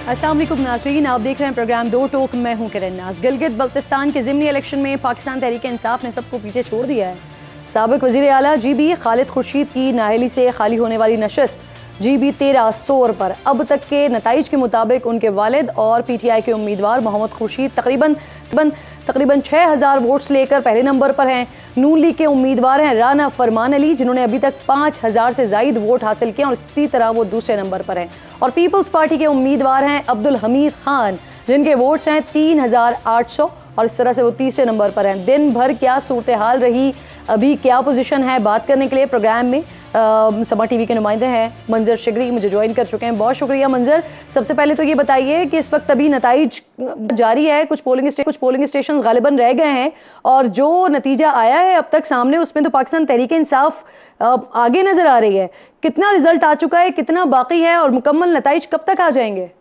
अस्सलाम वालेकुम नाज़रीन, आप देख रहे हैं प्रोग्राम दो टोक। मैं हूं किरण नाज। गिलगित बल्तिस्तान के ज़िमनी इलेक्शन में पाकिस्तान तहरीक इंसाफ ने सबको पीछे छोड़ दिया है। साबिक वज़ीर आला GB खालिद खुर्शीद की नाअहली से खाली होने वाली नशस्त GB 13 सोर पर अब तक के नताइज के मुताबिक उनके वालिद और PTI के उम्मीदवार मोहम्मद खुर्शीद तकरीबन 6000 वोट्स लेकर पहले नंबर पर हैं। नून लीग के उम्मीदवार हैं राना फरमान अली, जिन्होंने अभी तक 5000 से ज़ायद वोट हासिल किए और इसी तरह वो दूसरे नंबर पर हैं। और पीपल्स पार्टी के उम्मीदवार हैं अब्दुल हमीद खान, जिनके वोट्स हैं 3800 और इस तरह से वो तीसरे नंबर पर हैं। दिन भर क्या सूरत हाल रही, अभी क्या पोजीशन है, बात करने के लिए प्रोग्राम में समा टीवी के नुमाइंदे हैं मंजर शिगरी मुझे ज्वाइन कर चुके हैं। बहुत शुक्रिया मंजर। सबसे पहले तो ये बताइए कि इस वक्त अभी नताइज जारी है, कुछ पोलिंग स्टेशन गालिबन रह गए हैं और जो नतीजा आया है अब तक सामने, उसमें तो पाकिस्तान तहरीक इंसाफ आगे नजर आ रही है। कितना रिजल्ट आ चुका है, कितना बाकी है और मुकम्मल नताइज कब तक आ जाएंगे?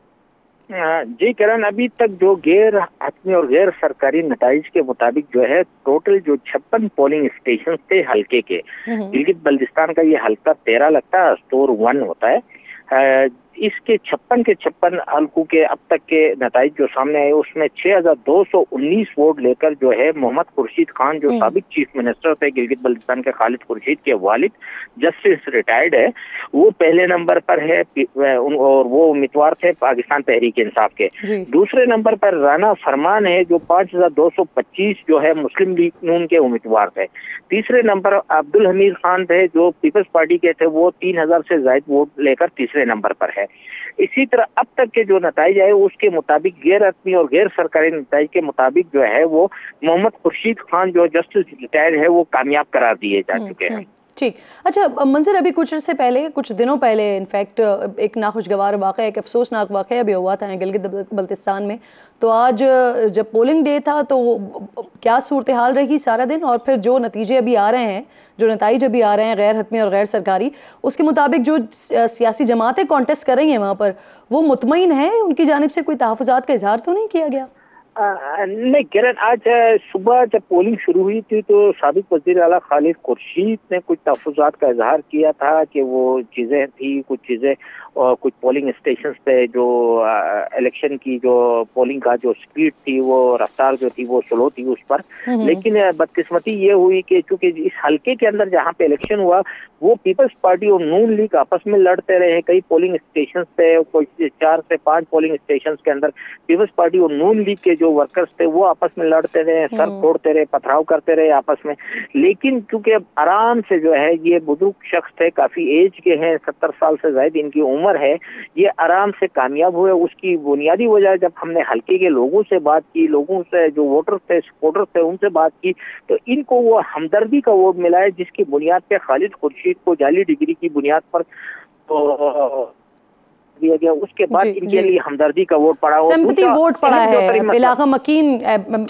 जी किरण, अभी तक जो गैर हतमी और गैर सरकारी नताइज के मुताबिक जो है टोटल जो 56 पोलिंग स्टेशन थे हल्के के, गिलगित बल्तिस्तान का ये हल्का 13 लगता है, स्टोर 1 होता है। इसके 56 के 56 हल्कों के अब तक के नताइज जो सामने आए उसमें 6219 वोट लेकर जो है मोहम्मद खुर्शीद खान, जो साबिक चीफ मिनिस्टर थे गिलगित बल्तिस्तान के खालिद खुर्शीद के वालिद, जस्टिस रिटायर्ड है, वो पहले नंबर पर है और वो उम्मीदवार थे पाकिस्तान तहरीक इंसाफ के। दूसरे नंबर पर राना फरमान है, जो 5225 जो है मुस्लिम लीग नून के उम्मीदवार थे। तीसरे नंबर अब्दुल हमीद खान थे, जो पीपल्स पार्टी के थे, वो 3000 से ज्यादा वोट लेकर तीसरे नंबर पर है। इसी तरह अब तक के जो नताइज आए उसके मुताबिक गैर हतमी और गैर सरकारी नताइज के मुताबिक जो है वो मोहम्मद खुर्शीद खान जो जस्टिस रिटायर्ड है वो कामयाब करार दिए जा चुके हैं। ठीक। अच्छा मंजर, अभी कुछ दिनों पहले इनफैक्ट एक नाखुशगवार वाक़या, एक अफसोसनाक वाक़या भी हुआ था गिलगित बल्तिस्तान में। तो आज जब पोलिंग डे था तो क्या सूरत हाल रही सारा दिन, और फिर जो नतीजे अभी आ रहे हैं, जो नताइज अभी आ रहे हैं गैर हतमी और गैर सरकारी, उसके मुताबिक जो सियासी जमातें कॉन्टेस्ट कर रही हैं वहाँ पर, वो मुतमईन हैं? उनकी जानिब से कोई तहफ़्फ़ुज़ात का इजहार तो नहीं किया गया? नहीं किरण, आज सुबह जब पोलिंग शुरू हुई थी तो साबिक वज़ीर आला खालिद खुर्शीद ने कुछ तहफ़्फ़ुज़ात का इजहार किया था कि वो चीज़ें थी, कुछ चीज़ें और कुछ पोलिंग स्टेशन पे जो इलेक्शन की जो पोलिंग का जो स्पीड थी, वो रफ्तार जो थी वो स्लो थी उस पर। लेकिन बदकिस्मती ये हुई कि चूंकि इस हल्के के अंदर जहाँ पे इलेक्शन हुआ वो पीपल्स पार्टी और नून लीग आपस में लड़ते रहे। कई पोलिंग स्टेशन पे, कोई 4 से 5 पोलिंग स्टेशन के अंदर पीपल्स पार्टी और नून लीग के जो वर्कर्स थे वो आपस में लड़ते रहे, सर फोड़ते रहे, पथराव करते रहे आपस में। लेकिन क्योंकि अब आराम से जो है ये बुजुर्ग शख्स थे, काफी एज के हैं, 70 साल से ज्यादा इनकी उम्र है, ये आराम से कामयाब हुए। उसकी बुनियादी वजह जब हमने हल्के के लोगों से बात की, लोगों से जो वोटर थे, सपोर्टर थे, उनसे बात की, तो इनको वो हमदर्दी का वोट मिला है, जिसकी बुनियाद पे खालिद खुर्शीद को जाली डिग्री की बुनियाद पर तो दिया गया। उसके बाद इनके लिए हमदर्दी का वोट पड़ा, सिंपैथी वोट पड़ा है। बिलाखा मकीन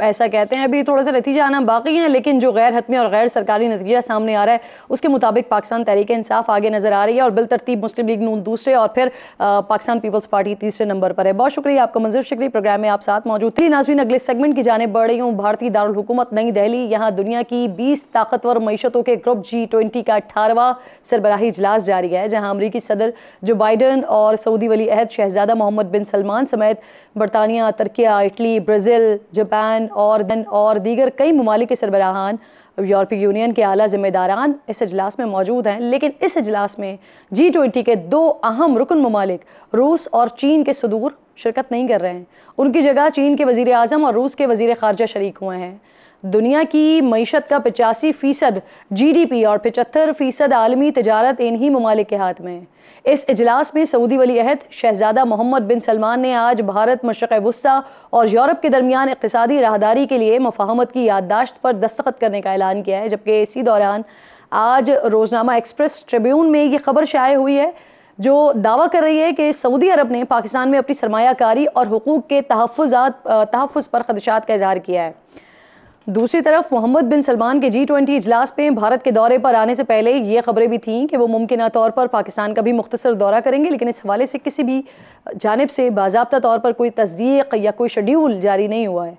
ऐसा कहते हैं। अभी थोड़ा सा नतीजा आना बाकी है, लेकिन जो गैर हतमी और गैर सरकारी नतीजा सामने आ रहा है उसके मुताबिक पाकिस्तान तहरीक इंसाफ आगे नजर आ रही है और बिलतरतीब मुस्लिम लीग नून दूसरे और फिर पाकिस्तान पीपल्स पार्टी तीसरे नंबर पर है। बहुत शुक्रिया आपका मंजर शिगरी, प्रोग्राम में आप साथ मौजूद थी। नाज़रीन, अगले सेगमेंट की जानिब बढ़ रही हूँ। भारतीय दारुल हुकूमत नई दिल्ली, यहाँ दुनिया की 20 ताकतवर मईशतों के ग्रुप G20 का 18वां सरबराही इजलास जारी है, जहाँ अमरीकी सदर जो बाइडन और सऊदी वली अहद शहजादा मोहम्मद बिन सलमान समेत बरतानिया, तुर्किया, इटली, ब्राज़ील, जापान और दीगर कई ममालिक के सरबराहान, यूरोपीय यूनियन के आला जिम्मेदारान इस इजलास में मौजूद हैं। लेकिन इस इजलास में G20 के 2 अहम रुकन ममालिक रूस और चीन के सदूर शिरकत नहीं कर रहे हैं। उनकी जगह चीन के वज़ीर आज़म और रूस के वज़ीर ख़ारजा शरीक हुए हैं। दुनिया की मईशत का 85% GDP और 75% आलमी तजारत इन्हीं ममालिक के हाथ में है। इस इजलास में सऊदी वली अहद शहजादा मोहम्मद बिन सलमान ने आज भारत, मशरक़ वुस्ता और यूरोप के दरमियान इक़्तिसादी राहदारी के लिए मुफ़ाहमत की याददाश्त पर दस्तखत करने का ऐलान किया है। जबकि इसी दौरान आज रोज़नामा एक्सप्रेस ट्रिब्यून में ये खबर शाये हुई है जो दावा कर रही है कि सऊदी अरब ने पाकिस्तान में अपनी सरमायाकारी और हुकूक के तहफ़्फ़ुज़ पर ख़दशात का इज़हार किया है। दूसरी तरफ मोहम्मद बिन सलमान के G20 इजलास में भारत के दौरे पर आने से पहले ये खबरें भी थीं कि वो मुमकिना तौर पर पाकिस्तान का भी मुख्तसर दौरा करेंगे, लेकिन इस हवाले से किसी भी जानिब से बाज़ाब्ता तौर पर कोई तस्दीक या कोई शेड्यूल जारी नहीं हुआ है।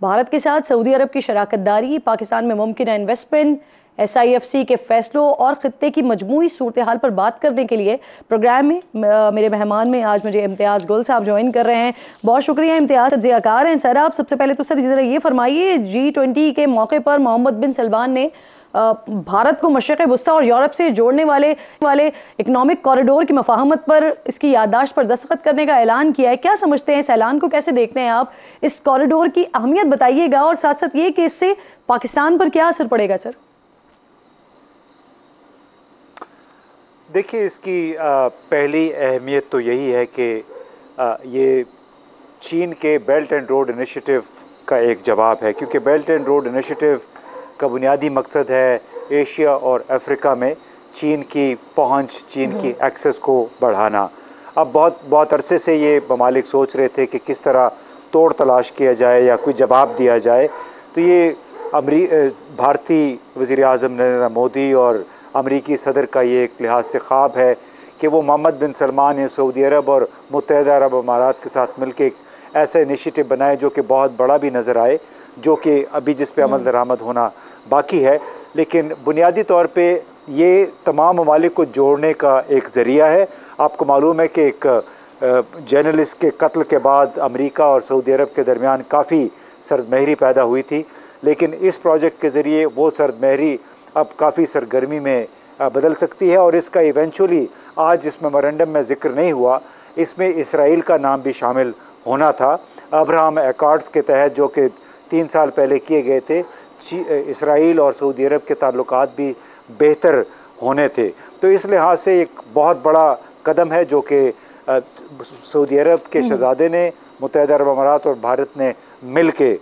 भारत के साथ सऊदी अरब की शराकत दारी, पाकिस्तान में मुमकिन इन्वेस्टमेंट, SIFC के फैसलों और खित्ते की मजमूई सूरत हाल पर बात करने के लिए प्रोग्राम में मेरे मेहमान में आज मुझे इम्तियाज़ गुल साहब ज्वाइन कर रहे हैं। बहुत शुक्रिया इम्तियाज़, तजज़ियाकार हैं सर आप। सबसे पहले तो सर ज़रा ये फरमाइए, G20 के मौके पर मोहम्मद बिन सलमान ने भारत को मशरिक़ वुस्ता और यूरोप से जोड़ने वाले इकनॉमिक कॉरिडोर की मफाहमत पर इसकी याददाश्त पर दस्तखत करने का ऐलान किया है। क्या समझते हैं, इस ऐलान को कैसे देखते हैं आप? इस कॉरिडोर की अहमियत बताइएगा और साथ साथ ये कि इससे पाकिस्तान पर क्या असर पड़ेगा सर? देखिए, इसकी पहली अहमियत तो यही है कि ये चीन के बेल्ट एंड रोड इनिशिएटिव का एक जवाब है, क्योंकि बेल्ट एंड रोड इनिशिएटिव का बुनियादी मकसद है एशिया और अफ्रीका में चीन की पहुंच, चीन की एक्सेस को बढ़ाना। अब बहुत अरसे से ये ममालिक सोच रहे थे कि किस तरह तोड़ तलाश किया जाए या कोई जवाब दिया जाए। तो ये भारतीय वज़ीर-ए-आज़म नरेंद्र मोदी और अमरीकी सदर का ये एक लिहाज से ख्वाब है कि वो मोहम्मद बिन सलमान या सऊदी अरब और मुत्तहिदा अरब अमारात के साथ मिलकर एक ऐसा इनिशिएटिव बनाए जो कि बहुत बड़ा भी नज़र आए, जो कि अभी जिस पे अमल दरामद होना बाकी है। लेकिन बुनियादी तौर पे ये तमाम ममालिक को जोड़ने का एक ज़रिया है। आपको मालूम है कि एक जर्नलिस्ट के कत्ल के बाद अमेरिका और सऊदी अरब के दरमियान काफ़ी सर्दमहरी पैदा हुई थी, लेकिन इस प्रोजेक्ट के ज़रिए वो सर्दमहरी अब काफ़ी सरगर्मी में बदल सकती है। और इसका इवेंचुअली आज इस मेमोरेंडम में ज़िक्र नहीं हुआ, इसमें इसराइल का नाम भी शामिल होना था। अब्राहम एकॉर्ड्स के तहत जो कि 3 साल पहले किए गए थे, इसराइल और सऊदी अरब के ताल्लुकात भी बेहतर होने थे। तो इस लिहाज से एक बहुत बड़ा कदम है जो कि सऊदी अरब के शहज़ादे ने, मुत्तहिदा अरब अमारात और भारत ने मिल के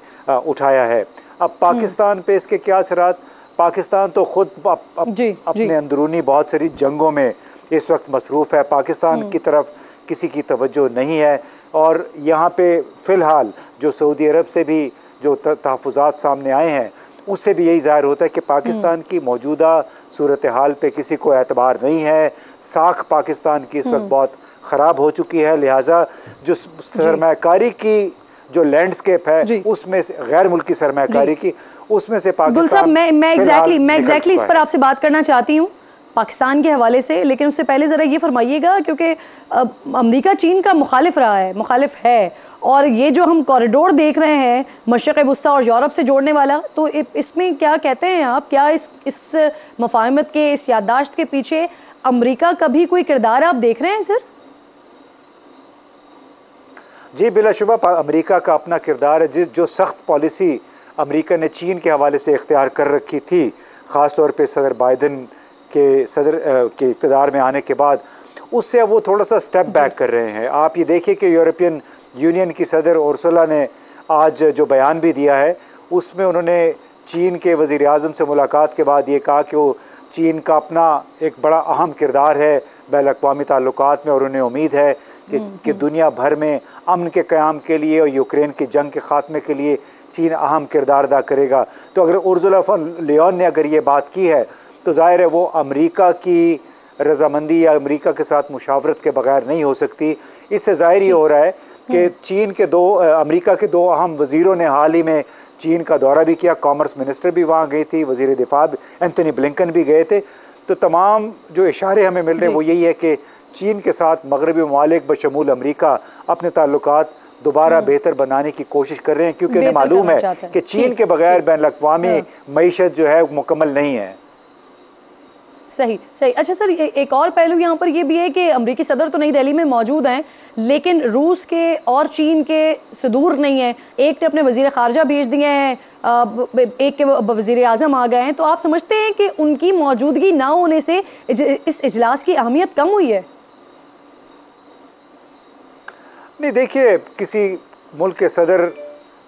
उठाया है। अब पाकिस्तान पे इसके क्या असरात? पाकिस्तान तो ख़ुद अपने अंदरूनी बहुत सारी जंगों में इस वक्त मसरूफ़ है। पाकिस्तान की तरफ किसी की तवज्जो नहीं है और यहाँ पे फ़िलहाल जो सऊदी अरब से भी जो तहफ़्फ़ुज़ात सामने आए हैं उससे भी यही ज़ाहिर होता है कि पाकिस्तान की मौजूदा सूरत हाल पे किसी को एतबार नहीं है। साख पाकिस्तान की इस वक्त बहुत ख़राब हो चुकी है, लिहाजा जो सरमायाकारी की जो लैंडस्केप है उसमें से गैर मुल्की सरमायाकारी की उसमें से पाकिस्तान। मैं एग्जैक्टली इस पर आपसे बात करना चाहती हूँ पाकिस्तान के हवाले से, लेकिन उससे पहले ज़रा ये फरमाइएगा, क्योंकि अमेरिका चीन का मुखालिफ है और ये जो हम कॉरिडोर देख रहे हैं मशरिक़ वुस्ता और यूरोप से जोड़ने वाला, तो इसमें क्या कहते हैं आप? क्या इस मुफाहमत के, इस याददाश्त के पीछे अमेरिका का भी कोई किरदार आप देख रहे हैं सर? जी बिलाशुबा अमेरिका का अपना किरदार है। जो सख्त पॉलिसी अमेरिका ने चीन के हवाले से इख्तियार कर रखी थी, ख़ास तौर पे सदर बाइडन के इक़्तिदार में आने के बाद, उससे अब वो थोड़ा सा स्टेप बैक कर रहे हैं। आप ये देखिए कि यूरोपियन यूनियन की सदर उर्सुला ने आज जो बयान भी दिया है उसमें उन्होंने चीन के वज़ीर-ए-आज़म से मुलाकात के बाद ये कहा कि वो चीन का अपना एक बड़ा अहम किरदार है बैन-अक़वामी ताल्लुकात में और उन्हें उम्मीद है कि दुनिया भर में अमन के क़याम के लिए और यूक्रेन की जंग के ख़ात्मे के लिए चीन अहम किरदार अदा करेगा। तो अगर उर्सुला फॉन लियोन ने अगर ये बात की है तो ज़ाहिर है वो अमेरिका की रजामंदी या अमेरिका के साथ मुशावरत के बगैर नहीं हो सकती। इससे ज़ाहिर ये हो रहा है कि अमेरिका के दो अहम वज़ीरों ने हाल ही में चीन का दौरा भी किया। कॉमर्स मिनिस्टर भी वहाँ गई थी, वज़ीर दिफा एंथनी ब्लिंकन भी गए थे। तो तमाम जो इशारे हमें मिल रहे हैं वो यही है कि चीन के साथ मगरबी ममालिक बशमूल अमेरिका अपने ताल्लुकात दोबारा बेहतर बनाने की कोशिश कर रहे हैं, क्योंकि उन्हें मालूम है कि चीन के बगैर बैन-अक़वामी मईशत जो है मुकम्मल नहीं है। सही। अच्छा सर, एक और पहलू यहाँ पर ये भी है कि अमेरिकी सदर तो नई दिल्ली में मौजूद हैं, लेकिन रूस के और चीन के सुदूर नहीं है। एक ने अपने वज़ीर ख़ारजा भेज दिए हैं, एक के वज़ीर-ए-आज़म आ गए हैं। तो आप समझते हैं कि उनकी मौजूदगी ना होने से इस इजलास की अहमियत कम हुई है? नहीं, देखिए, किसी मुल्क के सदर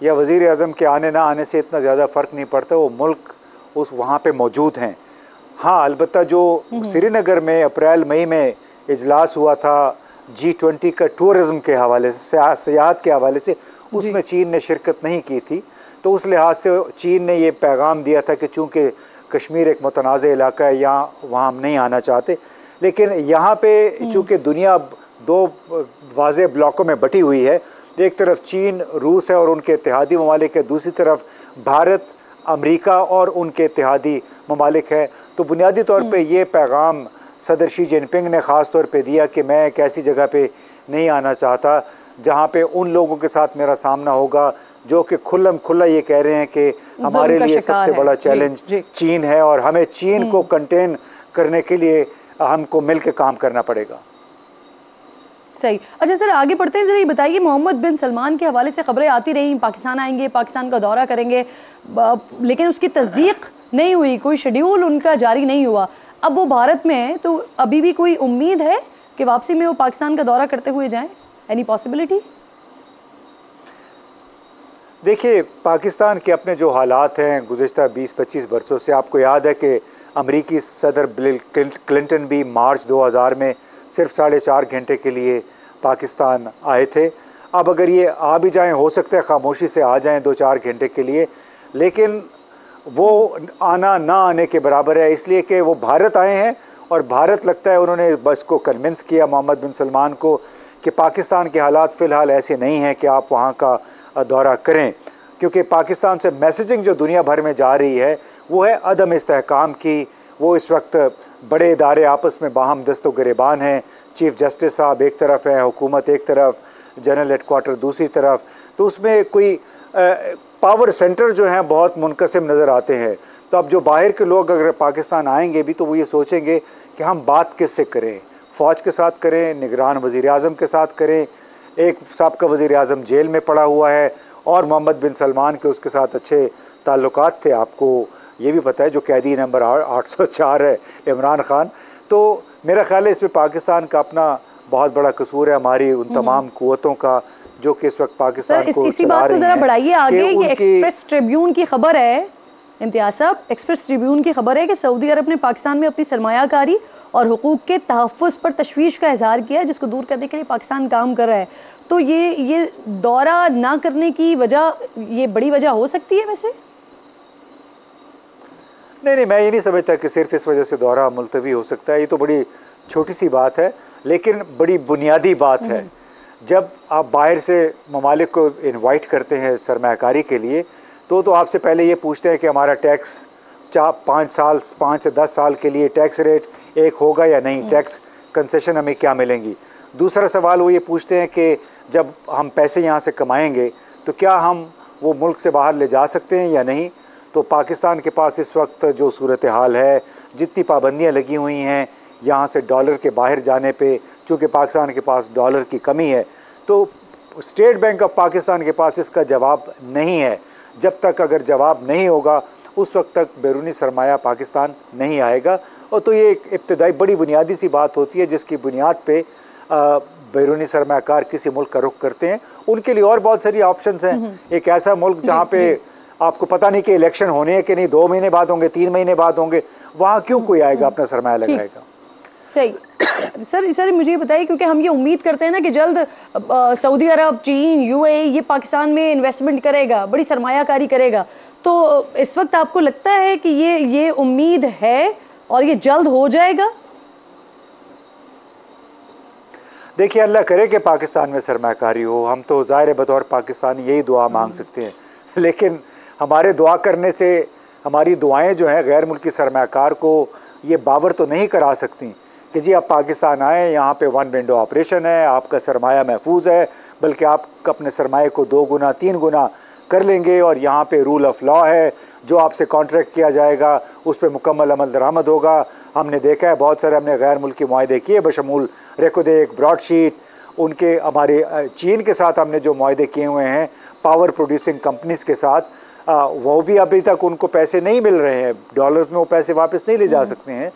या वज़ीर-ए-आज़म के आने ना आने से इतना ज़्यादा फ़र्क नहीं पड़ता, वो मुल्क वहाँ पे मौजूद हैं। हाँ, अलबत्ता जो श्रीनगर में अप्रैल मई में इजलास हुआ था G20 का टूरिज़म के हवाले से, सियाहत के हवाले से, उसमें चीन ने शिरकत नहीं की थी। तो उस लिहाज से चीन ने ये पैगाम दिया था कि चूँकि कश्मीर एक मुतनाज़ इलाका है, यहाँ वहाँ हम नहीं आना चाहते। लेकिन यहाँ पे चूँकि दुनिया दो वाज़े ब्लॉकों में बटी हुई है, एक तरफ चीन रूस है और उनके इत्तेहादी ममालिक है, दूसरी तरफ भारत अमेरिका और उनके इत्तेहादी ममालिक हैं। तो बुनियादी तौर पे ये पैगाम सदर शी जिनपिंग ने ख़ास तौर पे दिया कि मैं एक ऐसी जगह पे नहीं आना चाहता जहाँ पे उन लोगों के साथ मेरा सामना होगा जो कि खुल्लम खुल्ला ये कह रहे हैं कि हमारे लिए सबसे बड़ा चैलेंज चीन है और हमें चीन को कंटेन करने के लिए हमको मिल के काम करना पड़ेगा। सही। अच्छा सर, आगे बढ़ते हैं, जरा ये बताइए, मोहम्मद बिन सलमान के हवाले से खबरें आती रही, पाकिस्तान आएंगे, पाकिस्तान का दौरा करेंगे, लेकिन उसकी तस्दीक नहीं हुई, कोई शेड्यूल उनका जारी नहीं हुआ। अब वो भारत में है, तो अभी भी कोई उम्मीद है कि वापसी में वो पाकिस्तान का दौरा करते हुए जाएं? Any possibility? देखिए, पाकिस्तान के अपने जो हालात हैं गुज़िश्ता 20-25 बरसों से, आपको याद है कि अमरीकी सदर बिल क्लिंटन भी मार्च 2000 में सिर्फ 4.5 घंटे के लिए पाकिस्तान आए थे। अब अगर ये आ भी जाएं, हो सकता है खामोशी से आ जाएं 2-4 घंटे के लिए, लेकिन वो आना ना आने के बराबर है, इसलिए कि वो भारत आए हैं और भारत लगता है उन्होंने बस को कन्विंस किया मोहम्मद बिन सलमान को कि पाकिस्तान के हालात फ़िलहाल ऐसे नहीं हैं कि आप वहाँ का दौरा करें, क्योंकि पाकिस्तान से मैसेजिंग जो दुनिया भर में जा रही है वो है अदम इस्तेहकाम की। वो इस वक्त बड़े इदारे आपस में बाहम दस्तो गिरेबान हैं, चीफ जस्टिस साहब एक तरफ है, हुकूमत एक तरफ, जनरल हेडक्वार्टर दूसरी तरफ, तो उसमें कोई पावर सेंटर जो हैं बहुत मुनकसिम नज़र आते हैं। तो अब जो बाहर के लोग अगर पाकिस्तान आएंगे भी तो वो ये सोचेंगे कि हम बात किससे करें, फ़ौज के साथ करें, निगरान वज़ीर आज़म के साथ करें, एक साबिक़ा वज़ीर आज़म जेल में पड़ा हुआ है और मोहम्मद बिन सलमान के उसके साथ अच्छे ताल्लुकात थे, आपको ये भी पता है, जो कैदी नंबर 804 है इमरान खान। तो मेरा ख्याल है इसमें पाकिस्तान का अपना बहुत बड़ा कसूर है, हमारी उन तमाम कुव्वतों का जो कि इस वक्त पाकिस्तान को इसी बात को जरा बढ़ाइए आगे। ये एक्सप्रेस ट्रिब्यून की खबर है, इम्तियाज साहब, एक्सप्रेस ट्रिब्यून की खबर है कि सऊदी अरब ने पाकिस्तान में अपनी सरमायाकारी और हुकूक के तहफ़्फ़ुज़ पर तशवीश का इजहार किया है, जिसको दूर करने के लिए पाकिस्तान काम कर रहा है। तो ये दौरा ना करने की वजह, ये बड़ी वजह हो सकती है वैसे? नहीं, मैं ये नहीं समझता कि सिर्फ इस वजह से दौरा मुलतवी हो सकता है। ये तो बड़ी छोटी सी बात है, लेकिन बड़ी बुनियादी बात है। जब आप बाहर से ममालिक को इनवाइट करते हैं सरमायाकारी के लिए, तो आपसे पहले ये पूछते हैं कि हमारा टैक्स 5 से 10 साल के लिए टैक्स रेट एक होगा या नहीं, टैक्स कंसेशन हमें क्या मिलेंगी। दूसरा सवाल वो ये पूछते हैं कि जब हम पैसे यहाँ से कमाएंगे तो क्या हम वो मुल्क से बाहर ले जा सकते हैं या नहीं। तो पाकिस्तान के पास इस वक्त जो सूरत हाल है, जितनी पाबंदियाँ लगी हुई हैं यहाँ से डॉलर के बाहर जाने पे, चूँकि पाकिस्तान के पास डॉलर की कमी है, तो स्टेट बैंक ऑफ पाकिस्तान के पास इसका जवाब नहीं है। जब तक अगर जवाब नहीं होगा उस वक्त तक बैरूनी सरमाया पाकिस्तान नहीं आएगा। और तो ये एक इब्तदाई बड़ी बुनियादी सी बात होती है जिसकी बुनियाद पे बैरूनी सरमायाकार किसी मुल्क का रुख करते हैं। उनके लिए और बहुत सारी ऑप्शंस हैं। एक ऐसा मुल्क जहाँ पे आपको पता नहीं कि इलेक्शन होने हैं कि नहीं, 2 महीने बाद होंगे, 3 महीने बाद होंगे, वहाँ क्यों कोई आएगा अपना सरमाया लगाएगा। सही। सर मुझे ये बताइए, क्योंकि हम ये उम्मीद करते हैं ना कि जल्द सऊदी अरब, चीन, यूएई ये पाकिस्तान में इन्वेस्टमेंट करेगा, बड़ी सरमायाकारी करेगा, तो इस वक्त आपको लगता है कि ये उम्मीद है और ये जल्द हो जाएगा? देखिए, अल्लाह करे कि पाकिस्तान में सरमायाकारी हो। हम तो ज़ाहिर बतौर पाकिस्तानी यही दुआ मांग सकते हैं, लेकिन हमारे दुआ करने से हमारी दुआएं जो हैं गैर मुल्की सरमायाकार को ये बावर तो नहीं करा सकती कि जी आप पाकिस्तान आए, यहाँ पे 1 विंडो ऑपरेशन है, आपका सरमाया महफूज है, बल्कि आप अपने सरमाए को 2 गुना 3 गुना कर लेंगे और यहाँ पे रूल ऑफ लॉ है, जो आपसे कॉन्ट्रैक्ट किया जाएगा उस पर मुकम्मल अमल दरामद होगा। हमने देखा है बहुत सारे हमने गैर मुल्की मुआहदे किए, बशमूल रेकोदेक, ब्रॉडशीट, उनके हमारे चीन के साथ हमने जो मुआहदे किए हुए हैं पावर प्रोड्यूसिंग कंपनीज़ के साथ, वो भी अभी तक उनको पैसे नहीं मिल रहे हैं, डॉलर्स में वो पैसे वापस नहीं ले जा सकते हैं।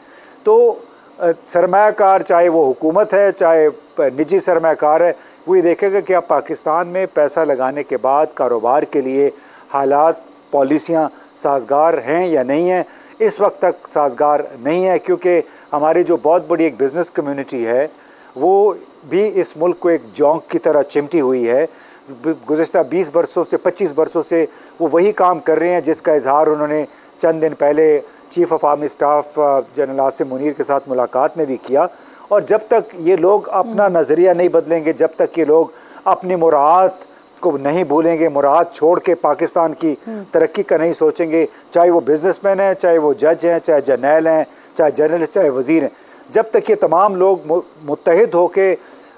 तो सरमायाकार, चाहे वो हुकूमत है चाहे निजी सरमायाकार है, वो ये देखेगा कि आप पाकिस्तान में पैसा लगाने के बाद कारोबार के लिए हालात, पॉलिसियाँ साजगार हैं या नहीं हैं। इस वक्त तक साजगार नहीं है, क्योंकि हमारी जो बहुत बड़ी एक बिज़नेस कम्युनिटी है वो भी इस मुल्क को एक जौंक की तरह चिमटी हुई है। गुज़िश्ता 20 बरसों से 25 बरसों से वो वही काम कर रहे हैं जिसका इजहार उन्होंने चंद दिन पहले chief of army staff general Asim Munir के साथ मुलाकात में भी किया। और जब तक ये लोग अपना नज़रिया नहीं बदलेंगे, जब तक ये लोग अपनी मुराद को नहीं भूलेंगे, मुराद छोड़ के पाकिस्तान की तरक्की का नहीं सोचेंगे, चाहे वो बिजनेसमैन हैं, चाहे वो जज हैं, चाहे जर्नैल हैं, चाहे जर्नलिस्ट, चाहे वजीर हैं, जब तक ये तमाम लोग मुत्तहिद होके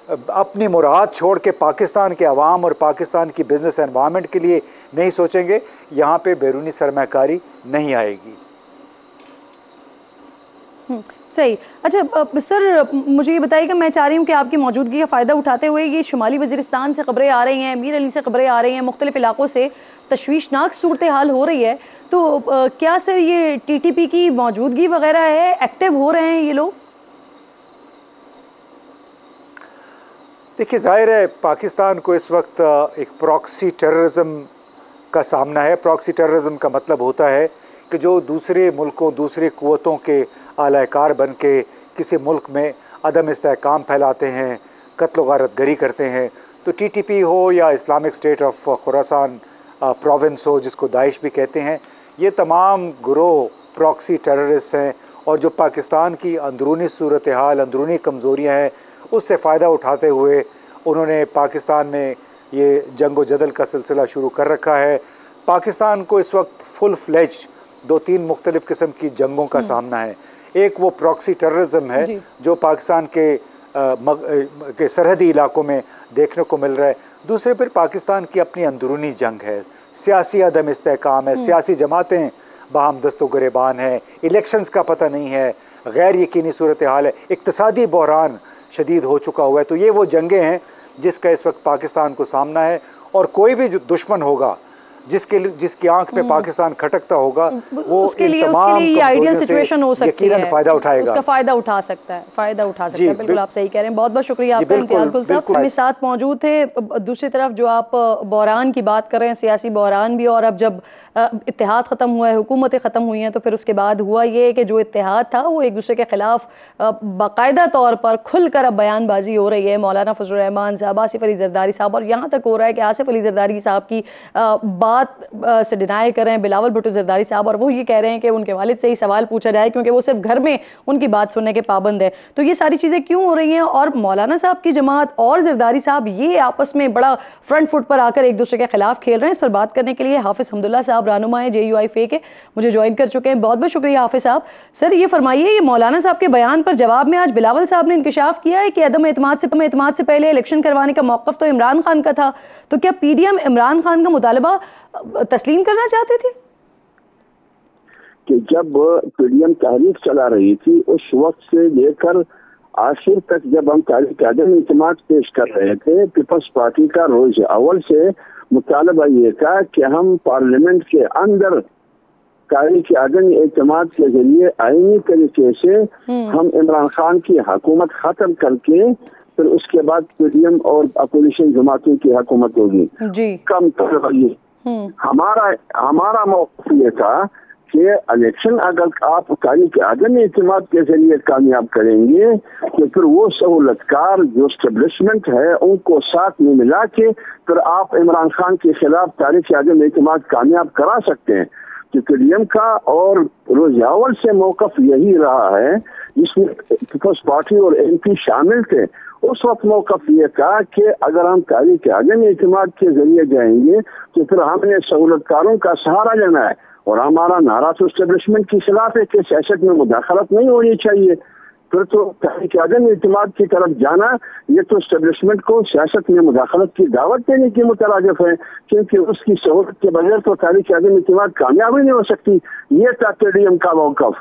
अपनी मुराद छोड़ के पाकिस्तान के अवाम और पाकिस्तान की बिजनेस एनवायरनमेंट के लिए नहीं सोचेंगे, यहाँ पे बैरूनी सरमाकारी नहीं आएगी। सही। अच्छा सर, मुझे ये बताइएगा, मैं चाह रही हूँ कि आपकी मौजूदगी का फ़ायदा उठाते हुए ये शुमाली वज़ीरिस्तान से खबरें आ रही हैं, मीर अली से खबरें आ रही हैं, मुख्तलिफ़ इलाक़ों से तशवीशनाक सूरत हाल हो रही है, तो क्या सर ये TTP की मौजूदगी वगैरह है, एक्टिव हो रहे हैं ये लोग? देखिए, ज़ाहिर है पाकिस्तान को इस वक्त एक प्रॉक्सी टेररिज्म का सामना है। प्रॉक्सी टेररिज्म का मतलब होता है कि जो दूसरे मुल्कों, दूसरी क़ुव्वतों के आलाकार बन के किसी मुल्क में अदम इस्तेहकाम फैलाते हैं, कत्ल गारत गरी करते हैं। तो TTP हो या Islamic state of Khorasan province हो, जिसको दाइश भी कहते हैं, ये तमाम गुरोह प्रॉक्सी टेररिस्ट हैं और जो पाकिस्तान की अंदरूनी सूरत हाल, अंदरूनी कमज़ोरियाँ हैं, उससे फ़ायदा उठाते हुए उन्होंने पाकिस्तान में ये जंग व जदल का सिलसिला शुरू कर रखा है। पाकिस्तान को इस वक्त फुल फ्लेज 2-3 मुख्तलिफ़ किस्म की जंगों का सामना है। एक वो प्रॉक्सी टेररिज्म है जो पाकिस्तान के सरहदी इलाकों में देखने को मिल रहा है। दूसरे पर पाकिस्तान की अपनी अंदरूनी जंग है, सियासी अदम इस्तेहकाम है, सियासी जमातें बाहम दस्तो गिरेबान हैं, इलेक्शंस का पता नहीं है, गैर यकीनी सूरत हाल है, इक्तसादी बहरान शदीद हो चुका हुआ है। तो ये वो जंगें हैं जिसका इस वक्त पाकिस्तान को सामना है, और कोई भी जो दुश्मन होगा जिसकी आंख पे पाकिस्तान खटकता होगा, वो उसके लिए ये आइडियल सिचुएशन हो सकती है, फायदा उठाएगा, उसका फायदा उठा सकता है, बिल्कुल आप सही कह रहे हैं। बहुत बहुत शुक्रिया आपका इम्तियाज गुल साहब, हमारे साथ मौजूद थे। दूसरी तरफ जो आप बहरान की बात कर रहे हैं, सियासी बहरान भी, और अब जब इत्तेहाद ख़त्म हुआ है, हुकूमतें ख़त्म हुई हैं, तो फिर उसके बाद हुआ ये कि जो इत्तेहाद था वो एक दूसरे के ख़िलाफ़ बाकायदा तौर पर खुलकर अब बयानबाजी हो रही है। मौलाना फजल रहमान साहब, आसिफ अली जरदारी साहब, और यहाँ तक हो रहा है कि आसिफ अली जरदारी साहब की बात से डिनाई कर रहे हैं बिलावल भुट्टो जरदारी साहब, और वो ये कह रहे हैं कि उनके वालिद से ही सवाल पूछा जाए क्योंकि वो सिर्फ घर में उनकी बात सुनने के पाबंद है। तो ये सारी चीज़ें क्यों हो रही हैं, और मौलाना साहब की जमात और जरदारी साहब ये आपस में बड़ा फ्रंट फुट पर आकर एक दूसरे के खिलाफ खेल रहे हैं, इस पर बात करने के लिए हाफिज हमदुल्ला साहब रहनुमा है JUIFA के, मुझे ज्वाइन कर चुके हैं। बहुत बहुत शुक्रिया हाफिज साहब। सर ये फरमाइए, ये मौलाना साहब के बयान पर जवाब में आज बिलावल साहब ने इंकशाफ किया है कि अदम एतमाद से पहले इलेक्शन करवाने का मौक़िफ़ तो इमरान खान का था, तो क्या PDM इमरान खान का मुतालबा तस्लीम करना चाहते थे? कि जब PDM तहरीक चला रही थी, उस वक्त से लेकर आखिर तक जब हम तारीख अदम इत्तेमाद पेश कर रहे थे, पीपल्स पार्टी का रोज अव्वल से मुतालबा ये था कि हम पार्लियामेंट के अंदर तारीख अदम इत्तेमाद के जरिए आईनी तरीके से हम इमरान खान की हुकूमत खत्म करके फिर उसके बाद PDM और अपोजिशन जमातों की हुकूमत होगी। कम तरह हमारा मौक़िफ़ ये था कि इलेक्शन अगर आप तारीख अदम इत्तेमाद के जरिए कामयाब करेंगे तो फिर वो सहूलतकार जो एस्टेब्लिशमेंट है उनको साथ में मिला के फिर आप इमरान खान के खिलाफ तारीख अदम इत्तेमाद कामयाब करा सकते हैं। तो PDM का और रोज अव्वल से मौक़िफ़ यही रहा है, जिसमें पीपल्स पार्टी और MP शामिल थे। उस वक्त मौक़िफ़ ये था कि अगर हम तारीख अदम इत्तेमाद के जरिए जाएंगे तो फिर हमने सहूलतकारों का सहारा लेना है, और हमारा नारा तो एस्टेब्लिशमेंट के खिलाफ है कि सियासत में मुदाखलत नहीं होनी चाहिए। फिर तो तारीख अदम इत्तेमाद की तरफ जाना ये तो एस्टेब्लिशमेंट को सियासत में मुदाखलत की दावत देने की मुतरादिफ है, क्योंकि उसकी सहूलत के बगैर तो तारीख अदम इत्तेमाद कामयाब ही नहीं हो सकती। ये था PDM का मौक़िफ़।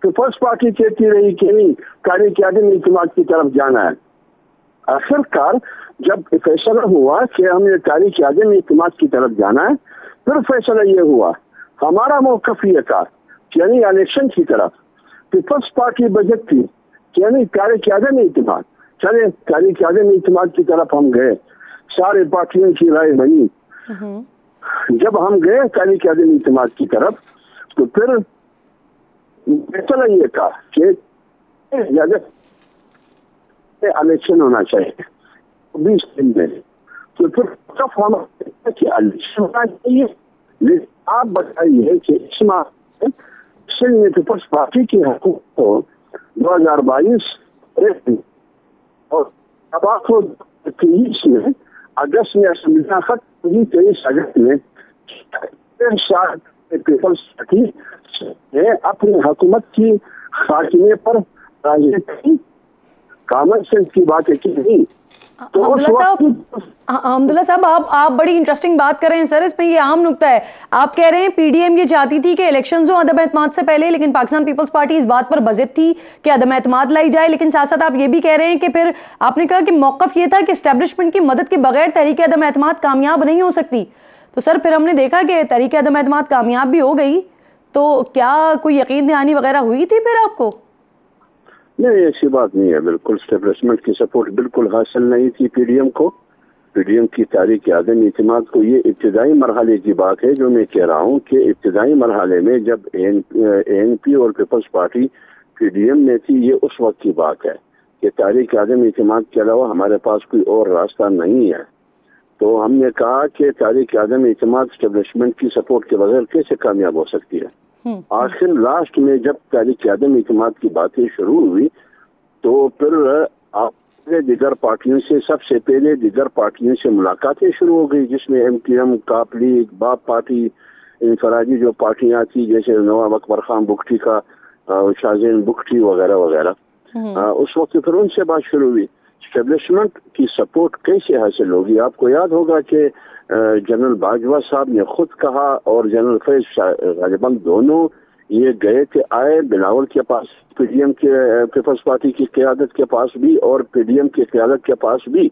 तो फर्स्ट पार्टी कहती रही कि नहीं, तारीख अदम इत्तेमाद की तरफ जाना है। आखिरकार जब फैसला हुआ कि हमने तारीख अदम इत्तेमाद की तरफ जाना है, फिर फैसला ये हुआ, हमारा मौक़िफ़ ये था कि यानी इलेक्शन की तरफ पीपल्स पार्टी बजट थी कि यानी तारीख अदम इत्तेमाद, चले तारीख अदम इत्तेमाद की तरफ हम गए, सारे पार्टियों की राय बनी। जब हम गए तारीख अदम इत्तेमाद की तरफ तो फिर फैसला ये था कि इलेक्शन होना चाहिए 20 दिन में। तो फिर इलेक्शन होना चाहिए, लेकिन आप बताइए कि इस माह में पीपल्स पार्टी की हुकूमत को 2022 और 2023 में अगस्त में असम्बलियां खत्म हुई, 23 अगस्त में पीपल्स पार्टी ने अपनी हुकूमत की खात्मे पर राजनीति कॉमन सेंस की बात है कि नहीं। तो अब्दुल्ला साहब आप बड़ी इंटरेस्टिंग बात कर रहे हैं सर, इसमें ये आम नुक्ता है। आप कह रहे हैं पीडीएम ये चाहती थी कि इलेक्शंस हो अदम एतमाद से पहले, लेकिन पाकिस्तान पीपल्स पार्टी इस बात पर बजिद थी कि अदम एतमाद लाई जाए, लेकिन साथ साथ आप ये भी कह रहे हैं कि फिर आपने कहा कि मौकफ ये था कि एस्टेब्लिशमेंट की मदद के बगैर तहरीक अदम एतमाद कामयाब नहीं हो सकती। तो सर फिर हमने देखा कि तहरीक अदम एतमाद कामयाब भी हो गई, तो क्या कोई यकीन दहानी वगैरह हुई थी फिर आपको? नहीं, ऐसी बात नहीं है। बिल्कुल एस्टेब्लिशमेंट की सपोर्ट बिल्कुल हासिल नहीं थी पीडीएम को। पीडीएम की तारीख आदम इत्तेमाद को, ये इब्तिदाई मरहले की बात है जो मैं कह रहा हूँ कि इब्तिदाई मरहले में जब एएनपी और पीपल्स पार्टी पीडीएम में थी, ये उस वक्त की बात है कि तारीख आदम इत्तेमाद के अलावा हमारे पास कोई और रास्ता नहीं है। तो हमने कहा कि तारीख आदम इत्तेमाद एस्टेब्लिशमेंट की सपोर्ट के बगैर कैसे कामयाब हो सकती है। आखिर लास्ट में जब तारीख आदम इत्तेमाद की बातें शुरू हुई तो फिर आपने दीगर पार्टियों से, सबसे पहले दीगर पार्टियों से मुलाकातें शुरू हो गई, जिसमें एमटीएम, काप लीग, बाप पार्टी, इंफरादी जो पार्टियां थी जैसे नवाब अकबर खान बुख्ती का, शाहजैन बुख्ती वगैरह वगैरह। उस वक्त फिर उनसे बात शुरू हुई। एस्टेब्लिशमेंट की सपोर्ट कैसे हासिल होगी? आपको याद होगा कि जनरल बाजवा साहब ने खुद कहा और जनरल फैज गालिबन दोनों ये गए थे, आए बिलावल के पास, पीडीएम के पीपल्स पार्टी की क़यादत के पास भी और पीडीएम की क़यादत के पास भी,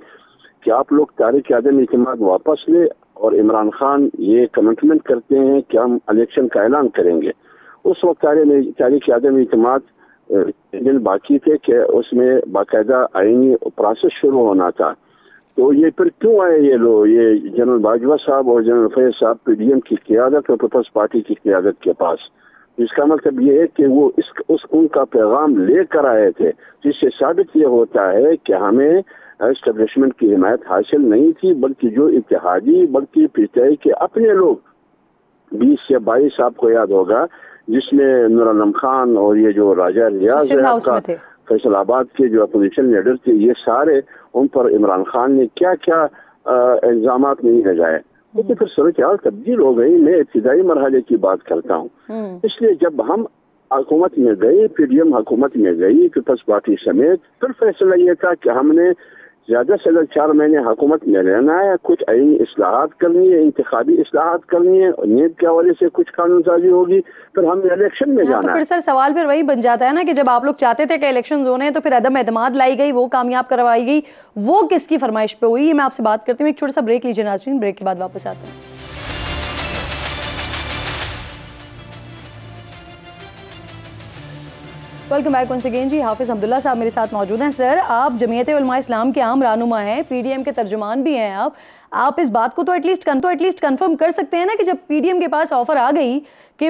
कि आप लोग तारीख आदम इत्तेमाद वापस ले। और इमरान खान ये कमिटमेंट करते हैं कि हम इलेक्शन का ऐलान करेंगे। उस वक्त तारीख आदम इत्तेमाद दिन बाकी थे कि उसमें बाकायदा आईनी प्रोसेस शुरू होना था। तो ये फिर क्यों आए ये लोग, ये जनरल बाजवा साहब और जनरल फैज साहब पीडीएम की क़यादत और पीपल्स पार्टी की क़यादत के पास? इसका मतलब ये है कि वो उनका पैगाम लेकर आए थे, जिससे साबित ये होता है कि हमें एस्टेब्लिशमेंट की हिमायत हासिल नहीं थी, बल्कि जो इत्तेहादी, बल्कि पीटीआई के अपने लोग 20 से 22 आपको याद होगा, जिसमें नूर आलम खान और ये जो राजा रियाज है फैसलाबाद के जो अपोजिशन लीडर थे, ये सारे, उन पर इमरान खान ने क्या क्या इल्जाम नहीं लगाए। लेकिन फिर सूरत हाल तब्दील हो गई। मैं इब्तिदाई मरहले की बात करता हूँ। इसलिए जब हम हुकूमत में गए, पीडीएम हुकूमत में गई पीपल्स पार्टी समेत, फिर फैसला ये था कि हमने ज्यादा से ज्यादा 4 महीने हुकूमत में रहना है, कुछ आईनी इस्लाहात करनी है, इंतखाबी इस्लाहात करनी है, और नीयत के हवाले से कुछ कानून साजी होगी, फिर हमने इलेक्शन में जाना तो फिर सर सवाल फिर वही बन जाता है ना कि जब आप लोग चाहते थे कि इलेक्शन होने, तो फिर अदम एतमाद लाई गई, वो कामयाब करवाई गई, वो किसकी फरमाइश पे हुई? मैं आपसे बात करती हूँ, एक छोटा सा ब्रेक लीजिए नाज़रीन, ब्रेक के बाद वापस आते हैं। वेलकम बैक वंस अगेन जी। हाफिज अब्दुल्ला साहब मेरे साथ मौजूद हैं। सर आप जमीयत उलमा इस्लाम के आम रहनुमा हैं, पीडीएम के तर्जुमान भी हैं। आप इस बात को तो एटलीस्ट कंफर्म कर सकते हैं ना कि जब पीडीएम के पास ऑफर आ गई कि